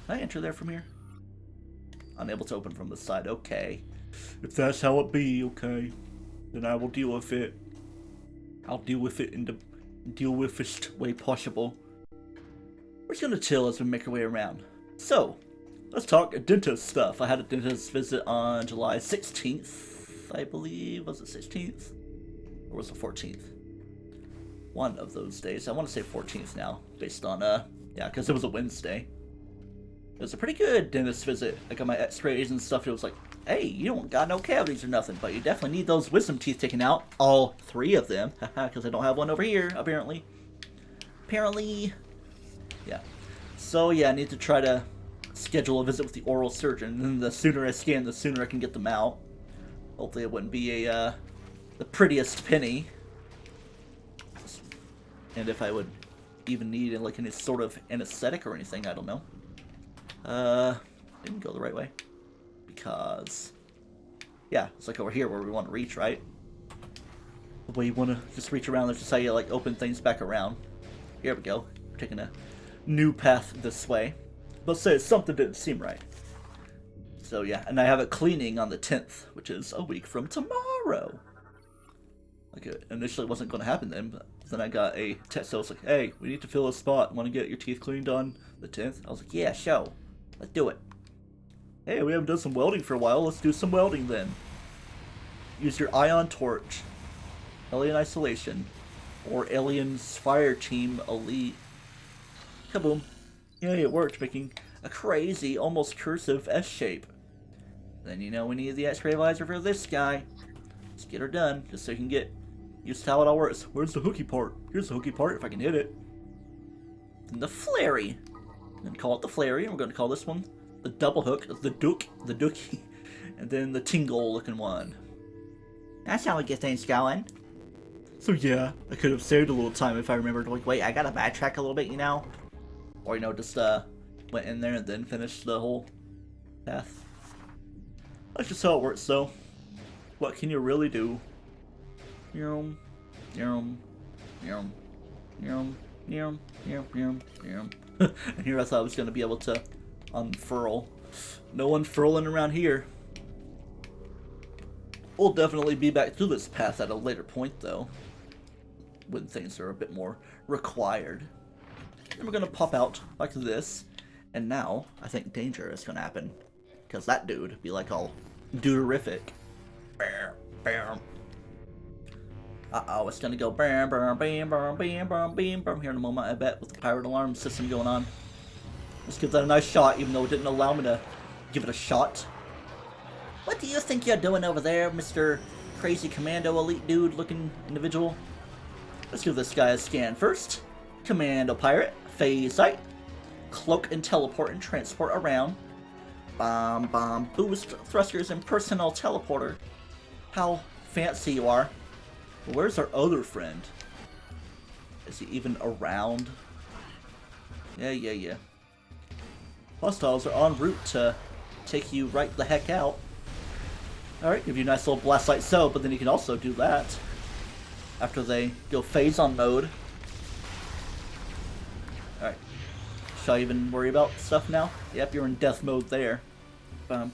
Can I enter there from here? Unable to open from the side. Okay. If that's how it be, okay. Then I will deal with it. I'll deal with it in the deal-with-ist way possible. We're just gonna chill as we make our way around. So, let's talk dentist stuff. I had a dentist visit on July 16th, I believe. Was it 16th? Or was it 14th? One of those days. I want to say 14th now, based on, yeah, because it was a Wednesday. It was a pretty good dentist visit. I got my x-rays and stuff. It was like, hey, you don't got no cavities or nothing, but you definitely need those wisdom teeth taken out. All 3 of them. Because I don't have one over here, apparently. Yeah. So, yeah, I need to try to schedule a visit with the oral surgeon. And the sooner I scan, the sooner I can get them out. Hopefully it wouldn't be the prettiest penny. And if I would even need, like, any sort of anesthetic or anything, I don't know. Didn't go the right way. Because, yeah, it's like over here where we want to reach, right? The way you want to just reach around, that's just how you, like, open things back around. Here we go. We're taking a new path this way. But say something didn't seem right. So, yeah, and I have a cleaning on the 10th, which is a week from tomorrow. Like, it initially wasn't going to happen then, but then I got a text that was like, hey, we need to fill a spot. Want to get your teeth cleaned on the 10th? I was like, yeah, show. Let's do it. Hey, we haven't done some welding for a while. Let's do some welding then. Use your ion torch, alien isolation, or aliens fire team elite. Kaboom. Yay, it worked, making a crazy, almost cursive S shape. Then you know we need the X-ray visor for this guy. Let's get her done, just so you can get used to how it all works. Where's the hooky part? Here's the hooky part, if I can hit it. And the flary. I'm going to call it the flary. And we're going to call this one the double hook, the dookie. And then the tingle looking one. That's how we get things going. So yeah, I could have saved a little time if I remembered, like, wait, I gotta backtrack a little bit, you know? Or, you know, just, went in there and then finished the whole path. That's just how it works, though. What can you really do? And here I thought I was gonna be able to unfurl. No unfurling around here. We'll definitely be back through this path at a later point, though, when things are a bit more required. And we're gonna pop out like this, and now I think danger is gonna happen, because that dude be like all duderific. Uh-oh, it's gonna go bam, bam, bam, bam, bam, bam, bam, bam here in a moment, I bet, with the pirate alarm system going on. Let's give that a nice shot, even though it didn't allow me to give it a shot. What do you think you're doing over there, Mr. Crazy Commando Elite Dude looking individual? Let's give this guy a scan first. Commando Pirate, phase sight, cloak and teleport and transport around. Bomb, boost, thrusters, and personal teleporter. How fancy you are. Where's our other friend? Is he even around? Yeah. Hostiles are en route to take you right the heck out. Alright, give you a nice little blast light so, but then you can also do that after they go phase on mode. Alright. Shall I even worry about stuff now? Yep, you're in death mode there. Bum.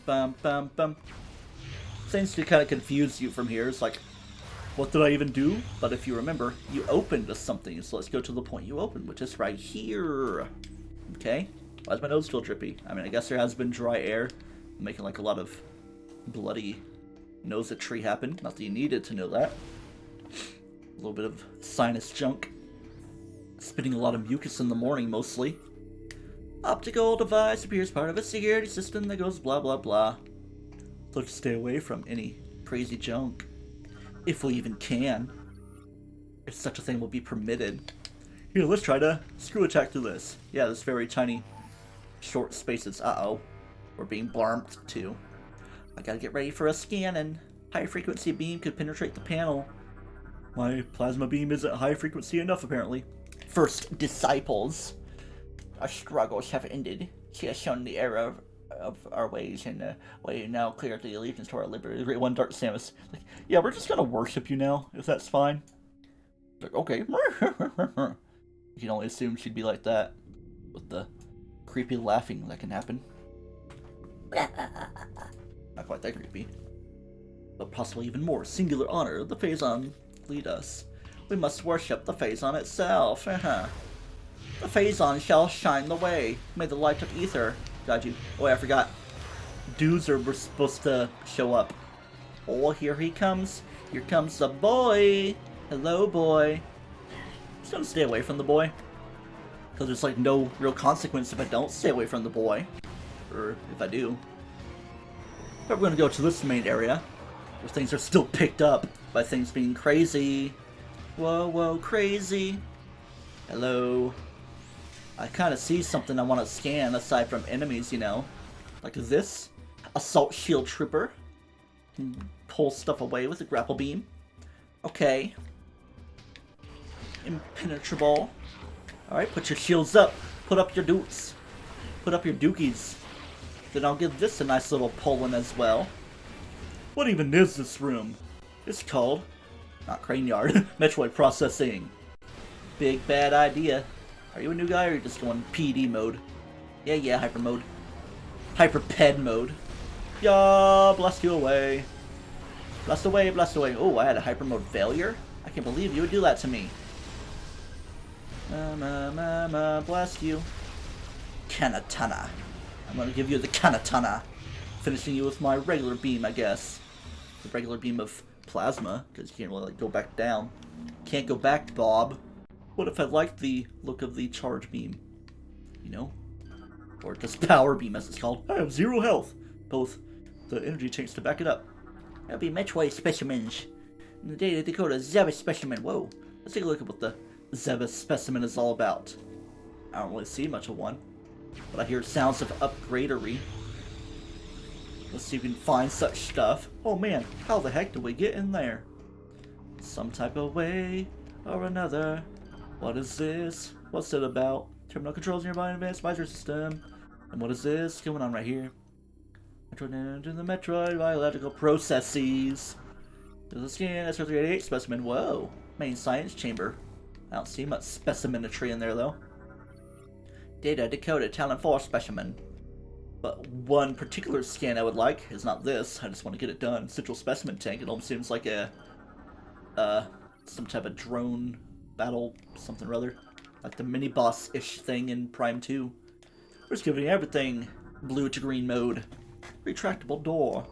Things to kind of confuse you from here. It's like, what did I even do? But if you remember, you opened to something, so let's go to the point you opened, which is right here. Okay? Why is my nose still drippy? I mean, I guess there has been dry air, making like a lot of bloody nose a tree happen. Not that you needed to know that. A little bit of sinus junk. Spitting a lot of mucus in the morning, mostly. Optical device appears part of a security system that goes blah blah blah. So just stay away from any crazy junk. If we even can. If such a thing will be permitted. Here, let's try to screw attack through this. Yeah, this very tiny, short spaces. Uh-oh. We're being blarmed, too. I gotta get ready for a scan, and high-frequency beam could penetrate the panel. My plasma beam isn't high-frequency enough, apparently. First, disciples. Our struggles have ended. She has shown the error of our ways, and we now clear the allegiance to our liberty. The Great One, Dark Samus. Like, yeah, we're just gonna worship you now, if that's fine. Like, okay. You can only assume she'd be like that, with the creepy laughing that can happen. Not quite that creepy. But possibly even more singular honor, the Phazon lead us. We must worship the Phazon itself. The Phazon shall shine the way. May the light of ether guide you. Oh, I forgot. Dudes were supposed to show up. Oh, here he comes. Here comes the boy. Hello, boy. I'm just gonna stay away from the boy. Because there's like no real consequence if I don't stay away from the boy. Or if I do. But we're gonna go to this main area, where things are still picked up by things being crazy. Whoa, crazy. Hello. I kind of see something I want to scan aside from enemies, you know. Like this. Assault shield trooper. Can pull stuff away with a grapple beam. Okay. Impenetrable. Alright, put your shields up. Put up your dukes. Put up your dookies. Then I'll give this a nice little pull in as well. What even is this room? It's called, not Crane Yard, Metroid Processing. Big bad idea. Are you a new guy or are you just going PD mode? Yeah, hyper mode. Hyper ped mode. Yeah, blast you away. Blast away. Oh, I had a hyper mode failure? I can't believe you would do that to me. Blast you. Kanatana. I'm gonna give you the Kanatana. Finishing you with my regular beam, I guess. The regular beam of plasma, because you can't really go back down. Can't go back, Bob. What if I liked the look of the charge beam? You know? Or just power beam, as it's called. I have 0 health. Both the energy tanks to back it up. That'll be Metroid specimens. In the data, they call it a Zebus specimen. Whoa. Let's take a look at what the Zebus specimen is all about. I don't really see much of one. But I hear sounds of upgradery. Let's see if we can find such stuff. Oh man, how the heck do we get in there? Some type of way or another. What is this? What's it about? Terminal controls nearby advanced visor system. And what is this going on right here? Metroid into the Metroid biological processes. There's a scan, S388 specimen. Whoa. Main science chamber. I don't see much specimenetry in there though. Data decoded, talent 4 specimen. But one particular scan I would like is not this. I just want to get it done. Central specimen tank. It almost seems like a some type of drone battle something or other. Like the mini boss-ish thing in Prime 2. We're just giving everything blue to green mode. Retractable door.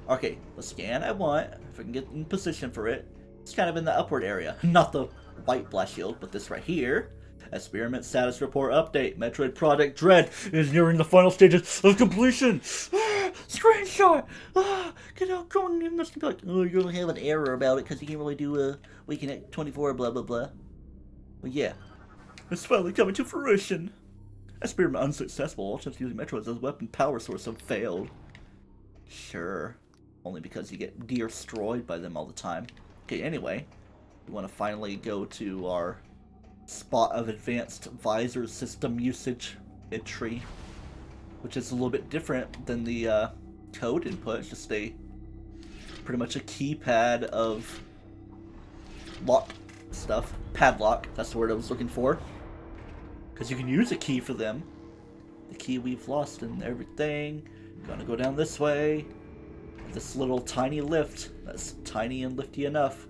Okay, the scan I want, if I can get in position for it, it's kind of in the upward area. Not the white blast shield, but this right here. Experiment status report update. Metroid Project Dread is nearing the final stages of completion. Screenshot. Get out, going in this. Like, oh, you're gonna have an error about it because you can't really do a Weekend at 24. Blah blah blah. Well, yeah, it's finally coming to fruition. Experiment unsuccessful. All attempts using Metroids as a weapon power source have failed. Sure, only because you get destroyed by them all the time. Okay, anyway, we want to finally go to our spot of advanced visor system usage tree, which is a little bit different than the code input. It's just pretty much a keypad of lock stuff. Padlock, that's the word I was looking for. Because you can use a key for them. The key we've lost and everything. Gonna go down this way. This little tiny lift. That's tiny and lifty enough.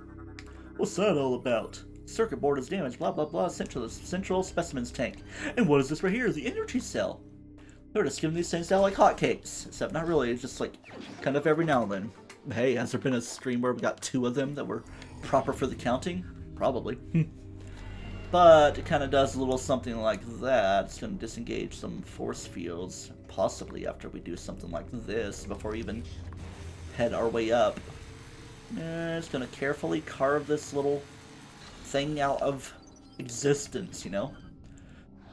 What's that all about? Circuit board is damaged, blah blah blah, central specimens tank. And what is this right here? The energy cell. They're just giving these things out like hotcakes. Except not really, it's just like kind of every now and then. Hey, has there been a stream where we got 2 of them that were proper for the counting? Probably. But it kind of does a little something like that. It's going to disengage some force fields, possibly after we do something like this, before we even head our way up. It's going to carefully carve this little thing out of existence, you know?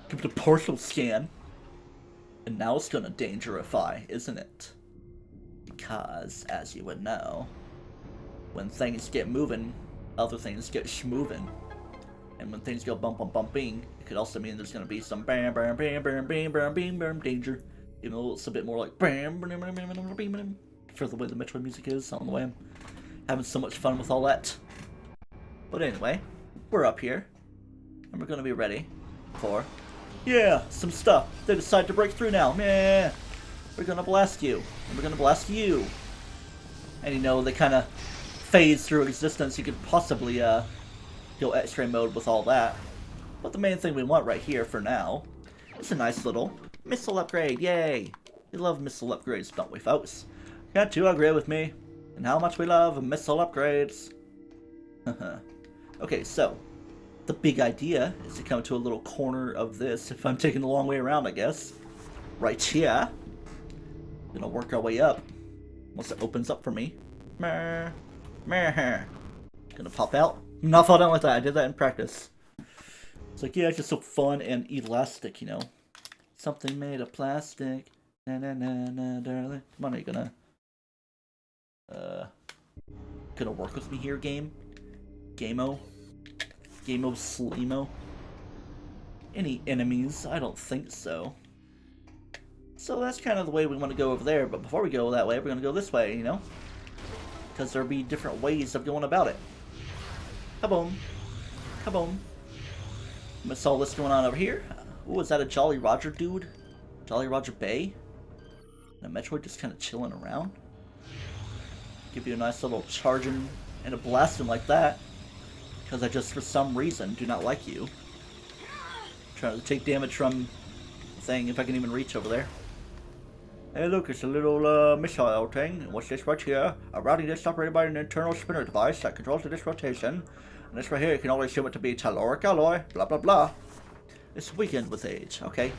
Give it a partial scan. And now it's going to dangerify, isn't it? Because, as you would know, when things get moving, other things get schmoving. And when things go bumping, it could also mean there's going to be some bam, bam, bam, bam, bam, bam, bam, bam danger. Even though it's a bit more like bam, bam, bam, bam, bam, bam, bam, for the way the Metroid music is. I don't know why I'm having so much fun with all that. But anyway, we're up here. And we're going to be ready for, yeah, some stuff. They decide to break through now. Meh. We're going to blast you. And we're going to blast you. And you know, they kind of phase through existence. You could possibly, go X-ray mode with all that. But the main thing we want right here for now is a nice little missile upgrade. Yay! We love missile upgrades, don't we, folks? Can't you agree with me? And how much we love missile upgrades? Okay, so the big idea is to come to a little corner of this, if I'm taking the long way around, I guess. Right here. Gonna work our way up. Once it opens up for me. Gonna pop out. Not fall down like that. I did that in practice. It's like, yeah, it's just so fun and elastic, you know. Something made of plastic. Na na na na, darling. Come on, are you gonna work with me here, game? Gameo? Gameo Sleemo? Any enemies? I don't think so. So that's kind of the way we want to go over there. But before we go that way, we're gonna go this way, you know? Because there'll be different ways of going about it. Kaboom. Kaboom. What's all this going on over here? Ooh, is that a Jolly Roger dude? Jolly Roger Bay? And a Metroid just kind of chilling around? Give you a nice little charging and a blasting like that. Because I just, for some reason, do not like you. Trying to take damage from the thing, if I can even reach over there. Hey look, it's a little missile thing. What's this right here? A routing disk operated by an internal spinner device that controls the disk rotation. And this right here, you can always assume it to be caloric alloy, blah blah blah. It's Weekend with Age, okay?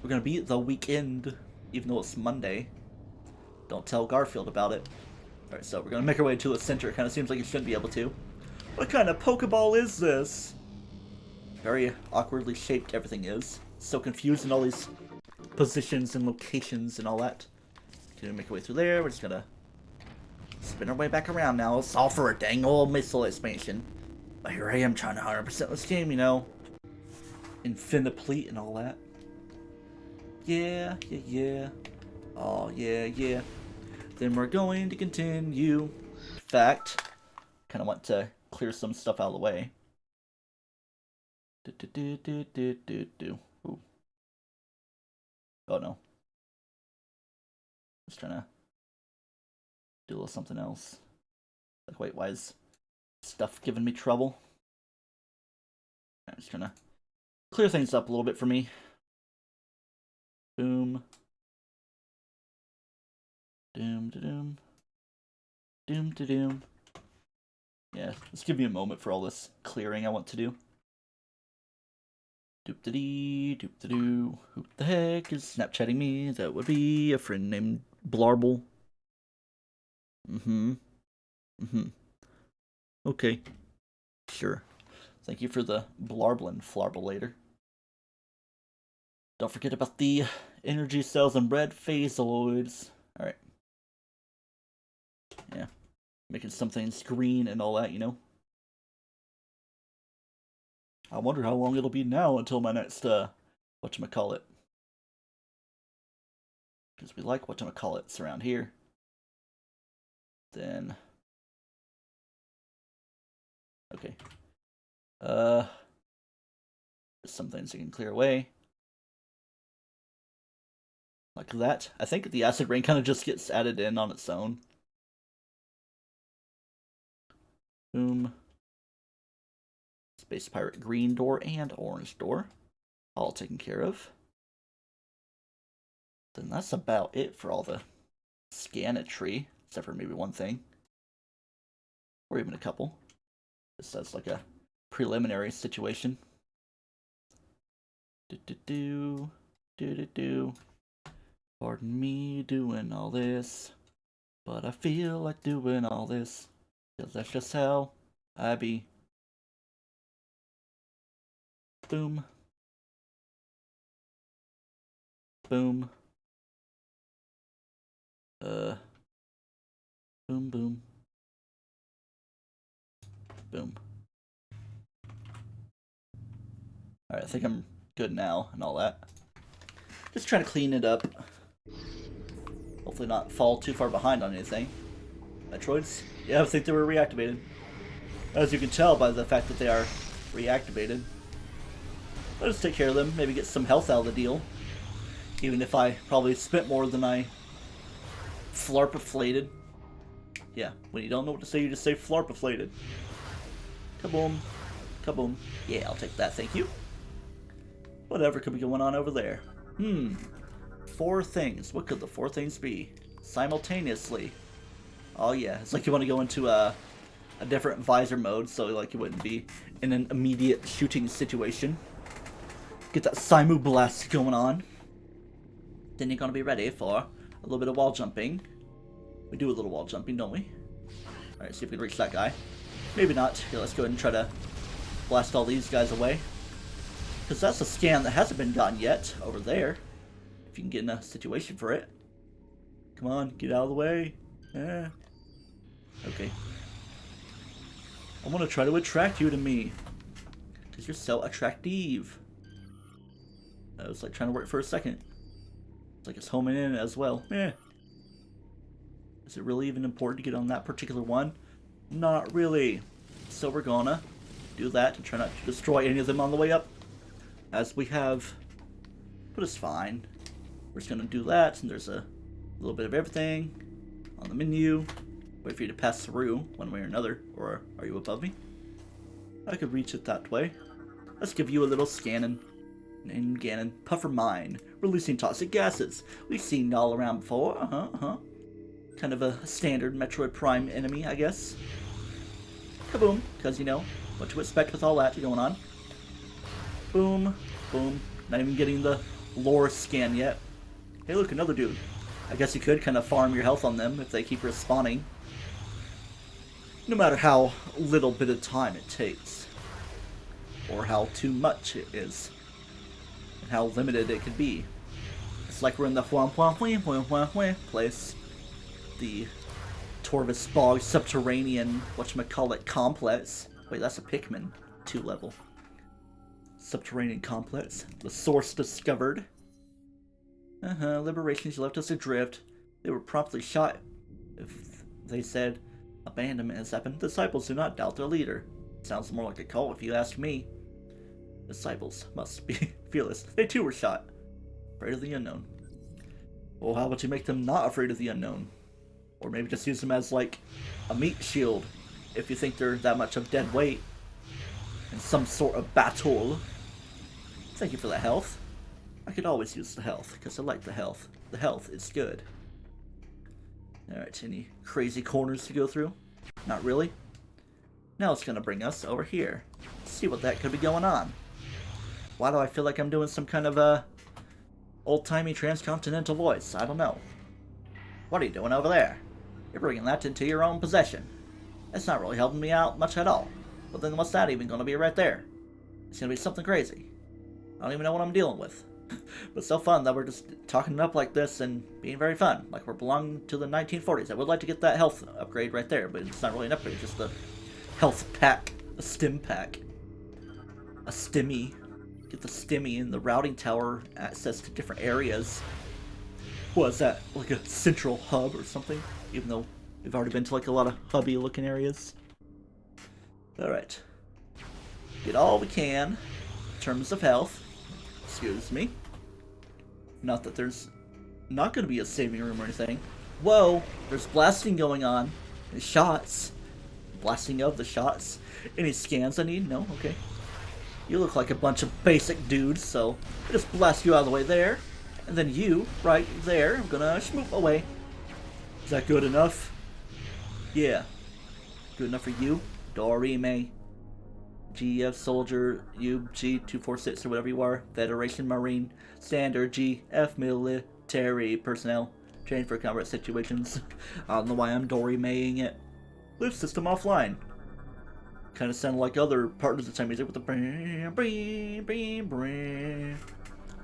We're gonna beat the weekend, even though it's Monday. Don't tell Garfield about it. Alright, so we're gonna make our way to the center. It kinda seems like you shouldn't be able to. What kind of Pokeball is this? Very awkwardly shaped everything is. so confused in all these positions and locations and all that. Can we make our way through there? We're just gonna spin our way back around now. It's all for a dang old missile expansion. But here I am trying to 100% this game, you know. Infiniplete and all that. Yeah. Oh, yeah. Then we're going to continue. In fact, kind of want to clear some stuff out of the way. Ooh. Oh no. Just trying to do a little something else. Like, wait, why is stuff giving me trouble? I'm just trying to clear things up a little bit for me. Boom. Doom. Yeah, let's give me a moment for all this clearing I want to do. Doop-da-dee. Who the heck is Snapchatting me? That would be a friend named Blarble. Okay. Sure. Thank you for the Blarblin Flarbulator. Don't forget about the energy cells and red phasaloids. Alright. Yeah. Making some things green and all that, you know? I wonder how long it'll be now until my next, whatchamacallit. Because we like whatchamacallits around here. Then... Okay. There's some things I can clear away. Like that. I think the acid rain kind of just gets added in on its own. Boom. Space Pirate green door and orange door. All taken care of. Then that's about it for all the scanetry. Except for maybe one thing. Or even a couple. Just as like a preliminary situation. Pardon me doing all this. But I feel like doing all this. Because that's just how I be. Boom. Boom. Boom. Boom. Alright, I think I'm good now and all that. Just trying to clean it up. Hopefully not fall too far behind on anything. Metroids? Yeah, I think they were reactivated. As you can tell by the fact that they are reactivated. Let's take care of them, maybe get some health out of the deal. Even if I probably spent more than I flarpiflated. Yeah, when you don't know what to say, you just say flarpiflated. Kaboom. Kaboom. Yeah, I'll take that, thank you. Whatever could be going on over there. 4 things. What could the 4 things be? Simultaneously. Oh yeah, it's like you want to go into a different visor mode, so like you wouldn't be in an immediate shooting situation. Get that Simu blast going on. Then you're gonna be ready for a little bit of wall jumping. We do a little wall jumping, don't we? Alright, see if we can reach that guy. Maybe not. Here, let's go ahead and try to blast all these guys away. Because that's a scan that hasn't been gotten yet over there. If you can get in a situation for it. Come on, get out of the way. Yeah. Okay. I want to try to attract you to me. Because you're so attractive. I was like trying to work for a second. It's like it's homing in as well. Eh. Is it really even important to get on that particular one? Not really. So we're gonna do that and try not to destroy any of them on the way up. As we have. But it's fine. We're just gonna do that, and there's a little bit of everything on the menu. Wait for you to pass through one way or another. Or are you above me? I could reach it that way. Let's give you a little scanning. And Ganon, puffer mine, releasing toxic gases. We've seen all around before. Kind of a standard Metroid Prime enemy, I guess. Kaboom, because you know what to expect with all that going on. Boom, boom. Not even getting the lore scan yet. Hey, look, another dude. I guess you could kind of farm your health on them if they keep respawning. No matter how little bit of time it takes. Or how too much it is. and how limited it could be. It's like we're in the Huan place. The Torvis Bog subterranean, whatchamacallit, complex. Wait, that's a Pikmin 2 level. Subterranean complex. The source discovered. Liberations left us adrift. They were promptly shot. If they said abandonment has happened, disciples do not doubt their leader. Sounds more like a cult if you ask me. Disciples must be fearless. They too were shot. Afraid of the unknown. Well, how about you make them not afraid of the unknown? Or maybe just use them as, like, a meat shield, if you think they're that much of dead weight in some sort of battle. Thank you for the health. I could always use the health, because I like the health. The health is good. Alright, any crazy corners to go through? Not really. Now it's gonna bring us over here. Let's see what that could be going on. Why do I feel like I'm doing some kind of, old-timey transcontinental voice? I don't know. What are you doing over there? You're bringing that into your own possession. It's not really helping me out much at all. But then what's that even gonna be right there? It's gonna be something crazy. I don't even know what I'm dealing with. But so fun that we're just talking it up like this and being very fun. Like we're belonging to the 1940s. I would like to get that health upgrade right there, but it's not really an upgrade, it's just a health pack. A stim pack. A stimmy. Get the stimmy and the routing tower access to different areas. What is that? Like a central hub or something? Even though we've already been to like a lot of hubby looking areas. Alright. Get all we can in terms of health. Excuse me. Not that there's not going to be a saving room or anything. Whoa! There's blasting going on. And shots. Blasting of the shots. Any scans I need? No? Okay. You look like a bunch of basic dudes, so I just blast you out of the way there. And then you, right there, I'm gonna schmoop away. Is that good enough? Yeah. Good enough for you? Dorime. GF Soldier, UG-246 or whatever you are. Federation Marine. Standard GF Military Personnel. Trained for combat situations. I don't know why I'm Dorimeing it. Lift system offline. Kind of sounded like other partners of time music with the bring,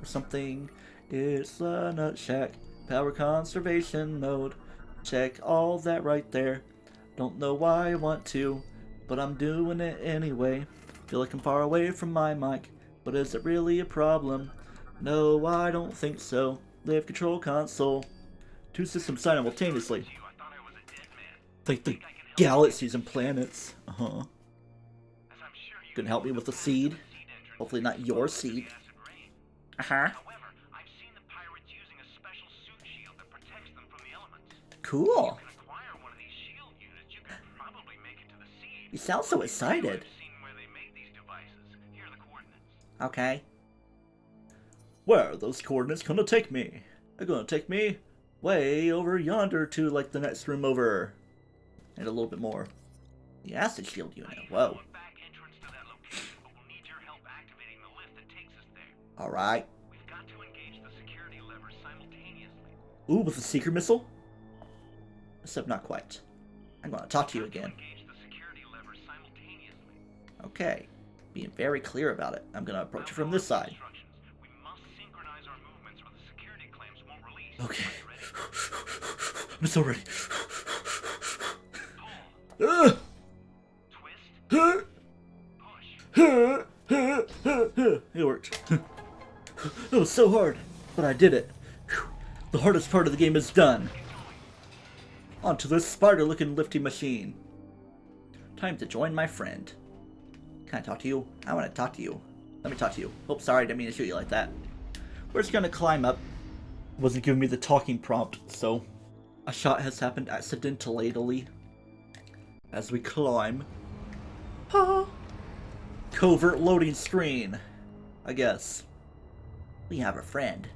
or something. It's a nut shack. Power conservation mode. Check all that right there. Don't know why I want to, but I'm doing it anyway. Feel like I'm far away from my mic, but is it really a problem? No, I don't think so. Live control console. Two systems simultaneously. Like the galaxies and planets. Gonna help me with the seed. Hopefully not your seed. Cool. You sound so excited. Okay. Where are those coordinates gonna take me? They're gonna take me way over yonder to like the next room over. And a little bit more. The acid shield unit. Whoa. Alright. Ooh, with the seeker missile? Except not quite. I'm gonna talk to you again. Okay. Being very clear about it. I'm gonna approach you from this side. Okay. I'm so ready. It worked. It was so hard, but I did it. The hardest part of the game is done. Onto this spider-looking lifting machine. Time to join my friend. Can I talk to you? I want to talk to you. Let me talk to you. Oh, sorry, I didn't mean to shoot you like that. We're just gonna climb up. It wasn't giving me the talking prompt, so a shot has happened accidentally as we climb. Covert loading screen, I guess. We have a friend.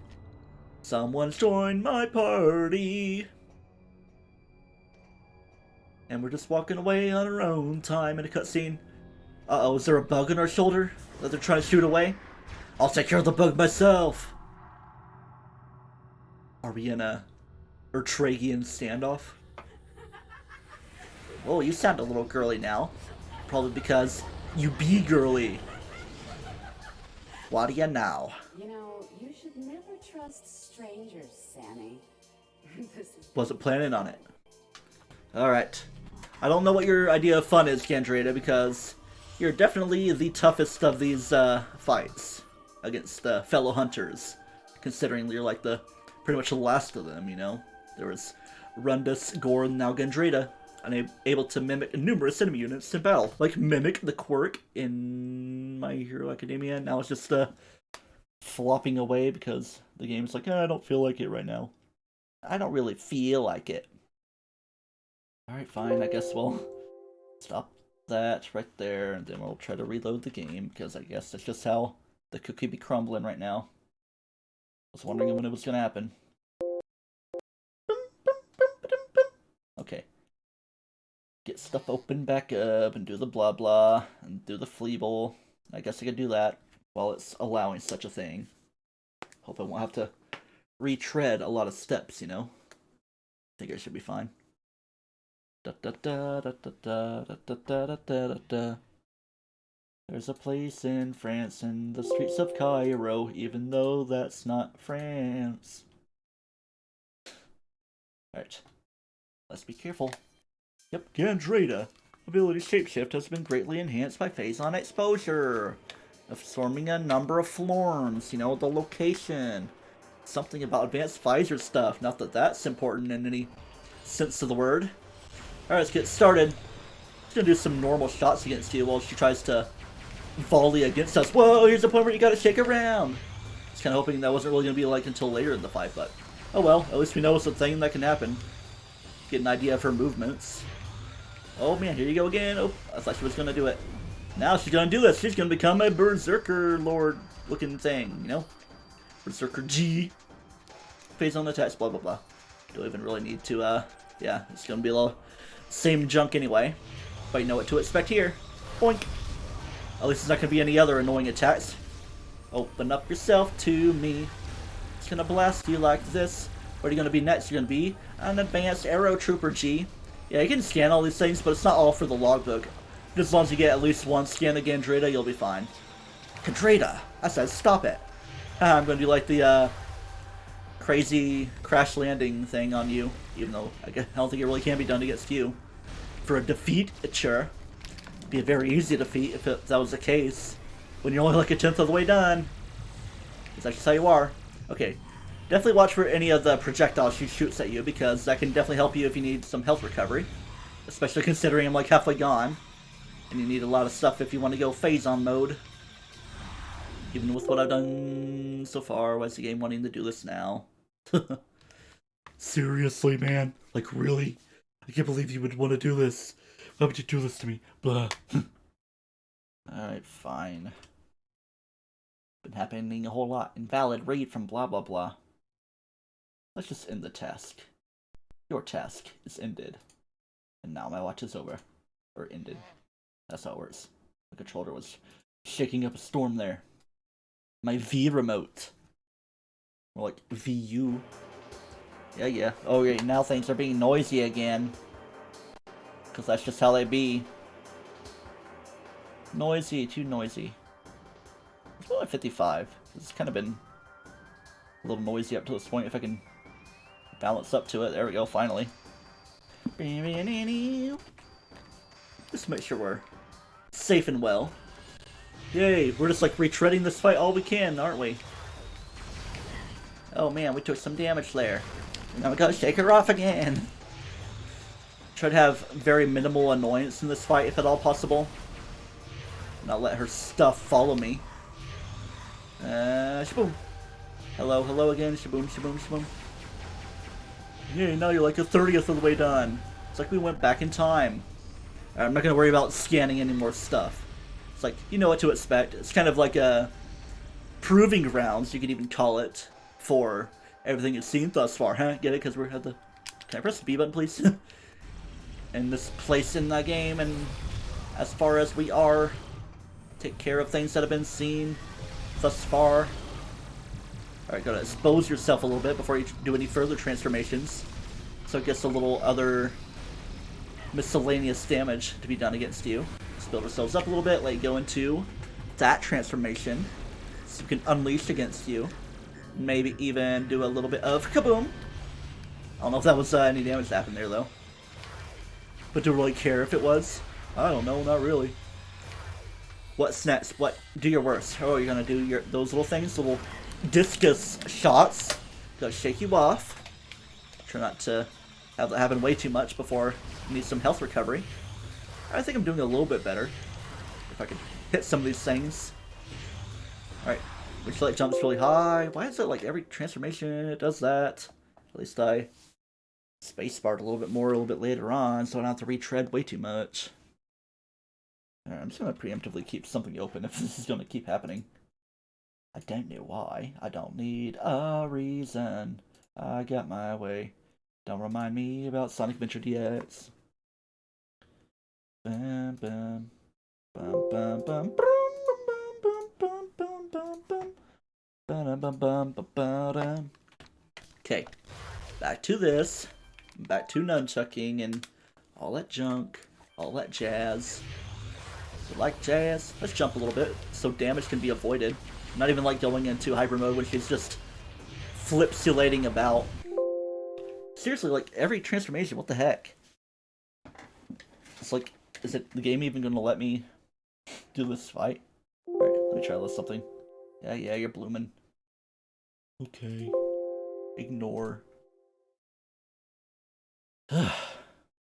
Someone's joined my party. And we're just walking away on our own time in a cutscene. Uh-oh, is there a bug on our shoulder that they're trying to shoot away? I'll take care of the bug myself. Are we in a Ertragian standoff? Whoa, you sound a little girly now. Probably because you be girly. What do you know? You know, you should never trust strangers, Sammy. This is Wasn't planning on it. Alright. I don't know what your idea of fun is, Gandrita, because you're definitely the toughest of these fights against fellow hunters, considering you're like the pretty much the last of them, you know? There was Rundus, Gore, and now Gandrita, unable to mimic numerous enemy units in battle. Like mimic the quirk in My Hero Academia, now it's just flopping away because the game's like, I don't feel like it right now. I don't really feel like it. Alright, fine, I guess we'll stop that right there, and then we'll try to reload the game, because I guess that's just how the cookie be crumbling right now. I was wondering when it was going to happen. Okay. Get stuff open back up, and do the blah blah, and do the fleeble. I guess I could do that while it's allowing such a thing. Hope I won't have to retread a lot of steps, you know? I think I should be fine. Da da da da da da da da da da da da. There's a place in France in the streets of Cairo, even though that's not France. Alright. Let's be careful. Yep, Gandrita. Ability Shapeshift has been greatly enhanced by phase-on exposure. Absorbing a number of forms, you know, the location. Something about advanced visor stuff. Not that that's important in any sense of the word. Alright, let's get started. Just gonna do some normal shots against you while she tries to volley against us. Whoa, here's the point where you gotta shake around. Just kinda hoping that wasn't really gonna be like until later in the fight, but oh well, at least we know it's a thing that can happen. Get an idea of her movements. Oh man, here you go again. Oh, I thought she was gonna do it. Now she's gonna do this. She's gonna become a Berserker Lord looking thing, you know? Berserker G. Phase on attacks, blah blah blah. Don't even really need to, yeah, it's gonna be a little same junk anyway. But you know what to expect here. Boink! At least there's not gonna be any other annoying attacks. Open up yourself to me. It's gonna blast you like this. What are you gonna be next? You're gonna be an advanced arrow trooper G. Yeah, you can scan all these things, but it's not all for the logbook. Just as long as you get at least one scan of Gandrita, you'll be fine. Gandrita! I said stop it! I'm gonna do like the crazy crash landing thing on you, even though I don't think it really can be done against you. For a defeat, it sure. It'd be a very easy defeat if that was the case. When you're only like a 10th of the way done. Because that's just how you are. Okay. Definitely watch for any of the projectiles she shoots at you, because that can definitely help you if you need some health recovery. Especially considering I'm like halfway gone. And you need a lot of stuff if you want to go phase-on mode. Even with what I've done so far, why is the game wanting to do this now? Seriously, man? Like, really? I can't believe you would want to do this. Why would you do this to me? Blah. Alright, fine. Been happening a whole lot. Invalid raid from blah blah blah. Let's just end the task. Your task is ended. And now my watch is over. Or ended. That's how it works. The controller was shaking up a storm there. My V remote. More like VU. Yeah, yeah. Oh, yeah, now things are being noisy again. Because that's just how they be. Noisy, too noisy. It's only 55. It's kind of been a little noisy up to this point. If I can balance up to it. There we go, finally. Just make sure we're safe and well. Yay, we're just like retreading this fight all we can, aren't we? Oh man, we took some damage there. Now we gotta shake her off again. Try to have very minimal annoyance in this fight if at all possible. Not let her stuff follow me. Shaboom. Hello, hello again. Shaboom, shaboom, shaboom. Yay, now you're like a 30th of the way done. It's like we went back in time. I'm not gonna worry about scanning any more stuff. It's like, you know what to expect. It's kind of like a proving grounds, you could even call it, for everything you've seen thus far, huh? Get it? Because we're at the... Can I press the B button, please? In this place in the game, and as far as we are, take care of things that have been seen thus far. Alright, gotta expose yourself a little bit before you do any further transformations. So it gets a little other miscellaneous damage to be done against you. Let's build ourselves up a little bit, let you go into that transformation. so we can unleash against you. Maybe even do a little bit of kaboom. I don't know if that was any damage that happened there, though. But do we really care if it was? I don't know, not really. What's next? What? Do your worst. Oh, you're gonna do those little things, little discus shots. Gotta shake you off. Try not to have that happen way too much before you need some health recovery. I think I'm doing a little bit better. If I could hit some of these things. Alright, which like jumps really high. Why is it like every transformation it does that? At least I spacebarred a little bit more a little bit later on, so I don't have to retread way too much. Alright, I'm just gonna preemptively keep something open if this is gonna keep happening. I don't know why. I don't need a reason. I got my way. Don't remind me about Sonic Adventure DX. Bam bam. Bum bum bum. Okay, back to this. Back to nunchucking and all that junk. All that jazz. You like jazz? Let's jump a little bit so damage can be avoided. Not even like going into hyper mode, which is just flipsulating about. Seriously, like every transformation, what the heck? It's like, is it the game even gonna let me do this fight? Alright, let me try this something. Yeah, you're blooming. Okay. Ignore.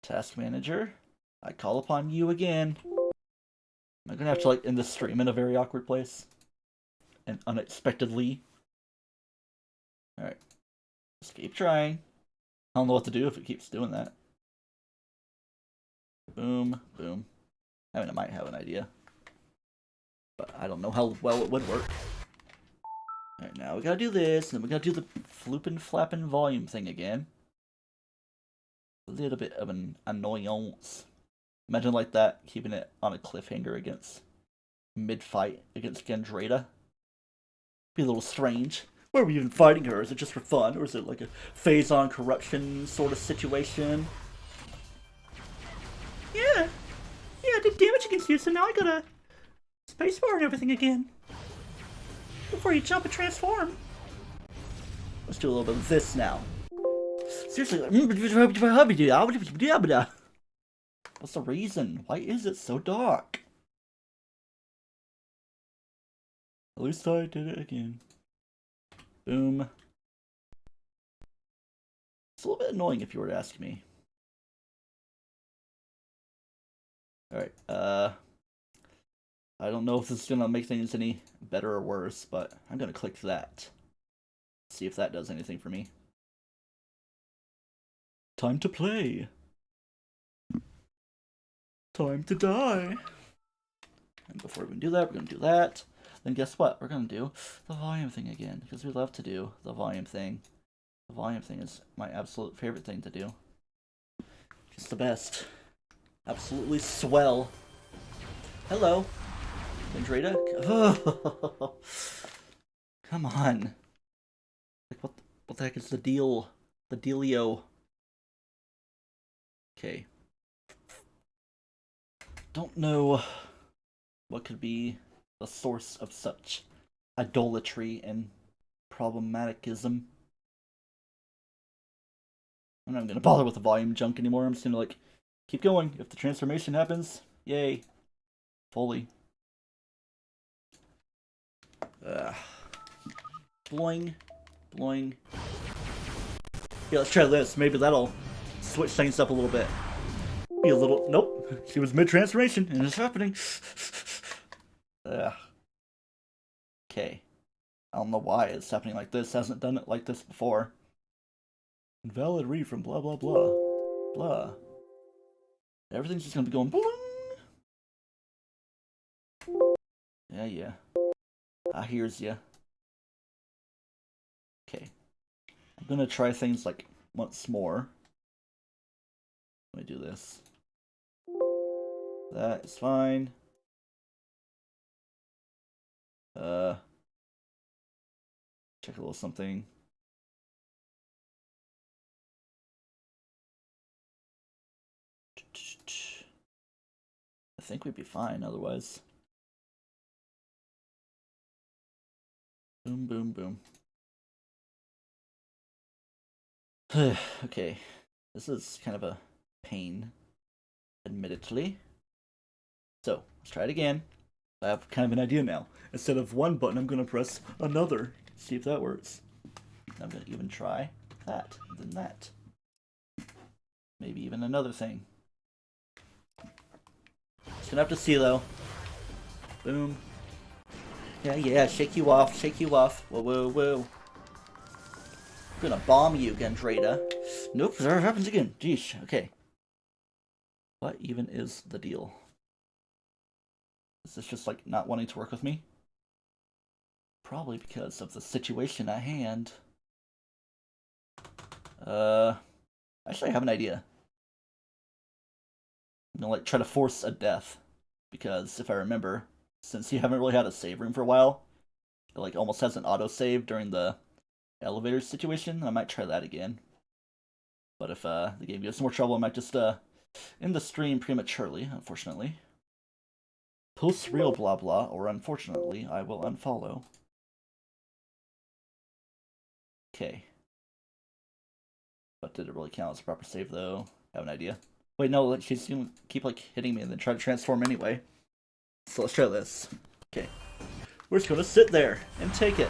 Task manager, I call upon you again. I'm gonna have to like end the stream in a very awkward place. And unexpectedly. Alright. Just keep trying. I don't know what to do if it keeps doing that. Boom, boom. I mean, I might have an idea. But I don't know how well it would work. Alright, now we gotta do this, and then we gotta do the floopin' flappin' volume thing again. A little bit of an annoyance. Imagine like that, keeping it on a cliffhanger against mid-fight against Gendrada. Be a little strange. Why are we even fighting her? Is it just for fun, or is it like a phase-on corruption sort of situation? Yeah, I did damage against you, so now I gotta spacebar and everything again. Before you jump and transform. Let's do a little bit of this now. Seriously, what's the reason? Why is it so dark? At least I did it again. Boom. It's a little bit annoying if you were to ask me. Alright, I don't know if this is gonna make things any better or worse, but I'm gonna click that. See if that does anything for me. Time to play. Time to die. And before we can do that, we're gonna do that. Then guess what? We're gonna do the volume thing again, because we love to do the volume thing. The volume thing is my absolute favorite thing to do. Just the best. Absolutely swell. Hello. Gendrada? Oh. Come on. Like, what the heck is the deal? The dealio. Okay. Don't know what could be the source of such idolatry and problematicism. I'm not gonna bother with the volume junk anymore. I'm just gonna like keep going. If the transformation happens, yay. Fully. Bloing. Bloing. Yeah, let's try this. Maybe that'll switch things up a little bit. Be a little... Nope. She was mid-transformation, and it's happening. Okay. I don't know why it's happening like this. Hasn't done it like this before. Invalid read from blah blah blah. Blah. Everything's just gonna be going boing. Yeah. I hears ya. Okay. I'm gonna try things like once more. Let me do this. That is fine. Check a little something. I think we'd be fine otherwise. Boom, boom, boom. Okay, this is kind of a pain, admittedly. So, let's try it again. I have kind of an idea now. Instead of one button, I'm going to press another. See if that works. I'm going to even try that, and then that. Maybe even another thing. Just gonna have to see, though. Boom. Yeah, shake you off, shake you off. Whoa, whoa, whoa. I'm gonna bomb you again, Drada. Nope, that happens again. Jeez, okay. What even is the deal? Is this just like not wanting to work with me? Probably because of the situation at hand. Actually, I have an idea. I'm gonna like try to force a death. Because if I remember, since you haven't really had a save room for a while, it like almost has an auto-save during the elevator situation. I might try that again. But if the game gives more trouble, I might just end the stream prematurely, unfortunately. Post real blah blah, or unfortunately, I will unfollow. Okay. But did it really count as a proper save, though? I have an idea. Wait, no, she's gonna keep like hitting me and then try to transform anyway. So let's try this. Okay. We're just gonna sit there and take it.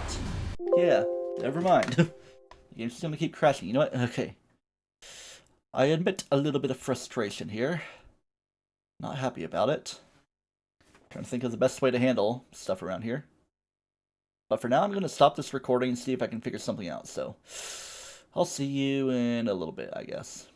Yeah, never mind. The game's just gonna keep crashing. You know what? Okay. I admit a little bit of frustration here. Not happy about it. Trying to think of the best way to handle stuff around here. But for now, I'm gonna stop this recording and see if I can figure something out. So, I'll see you in a little bit, I guess.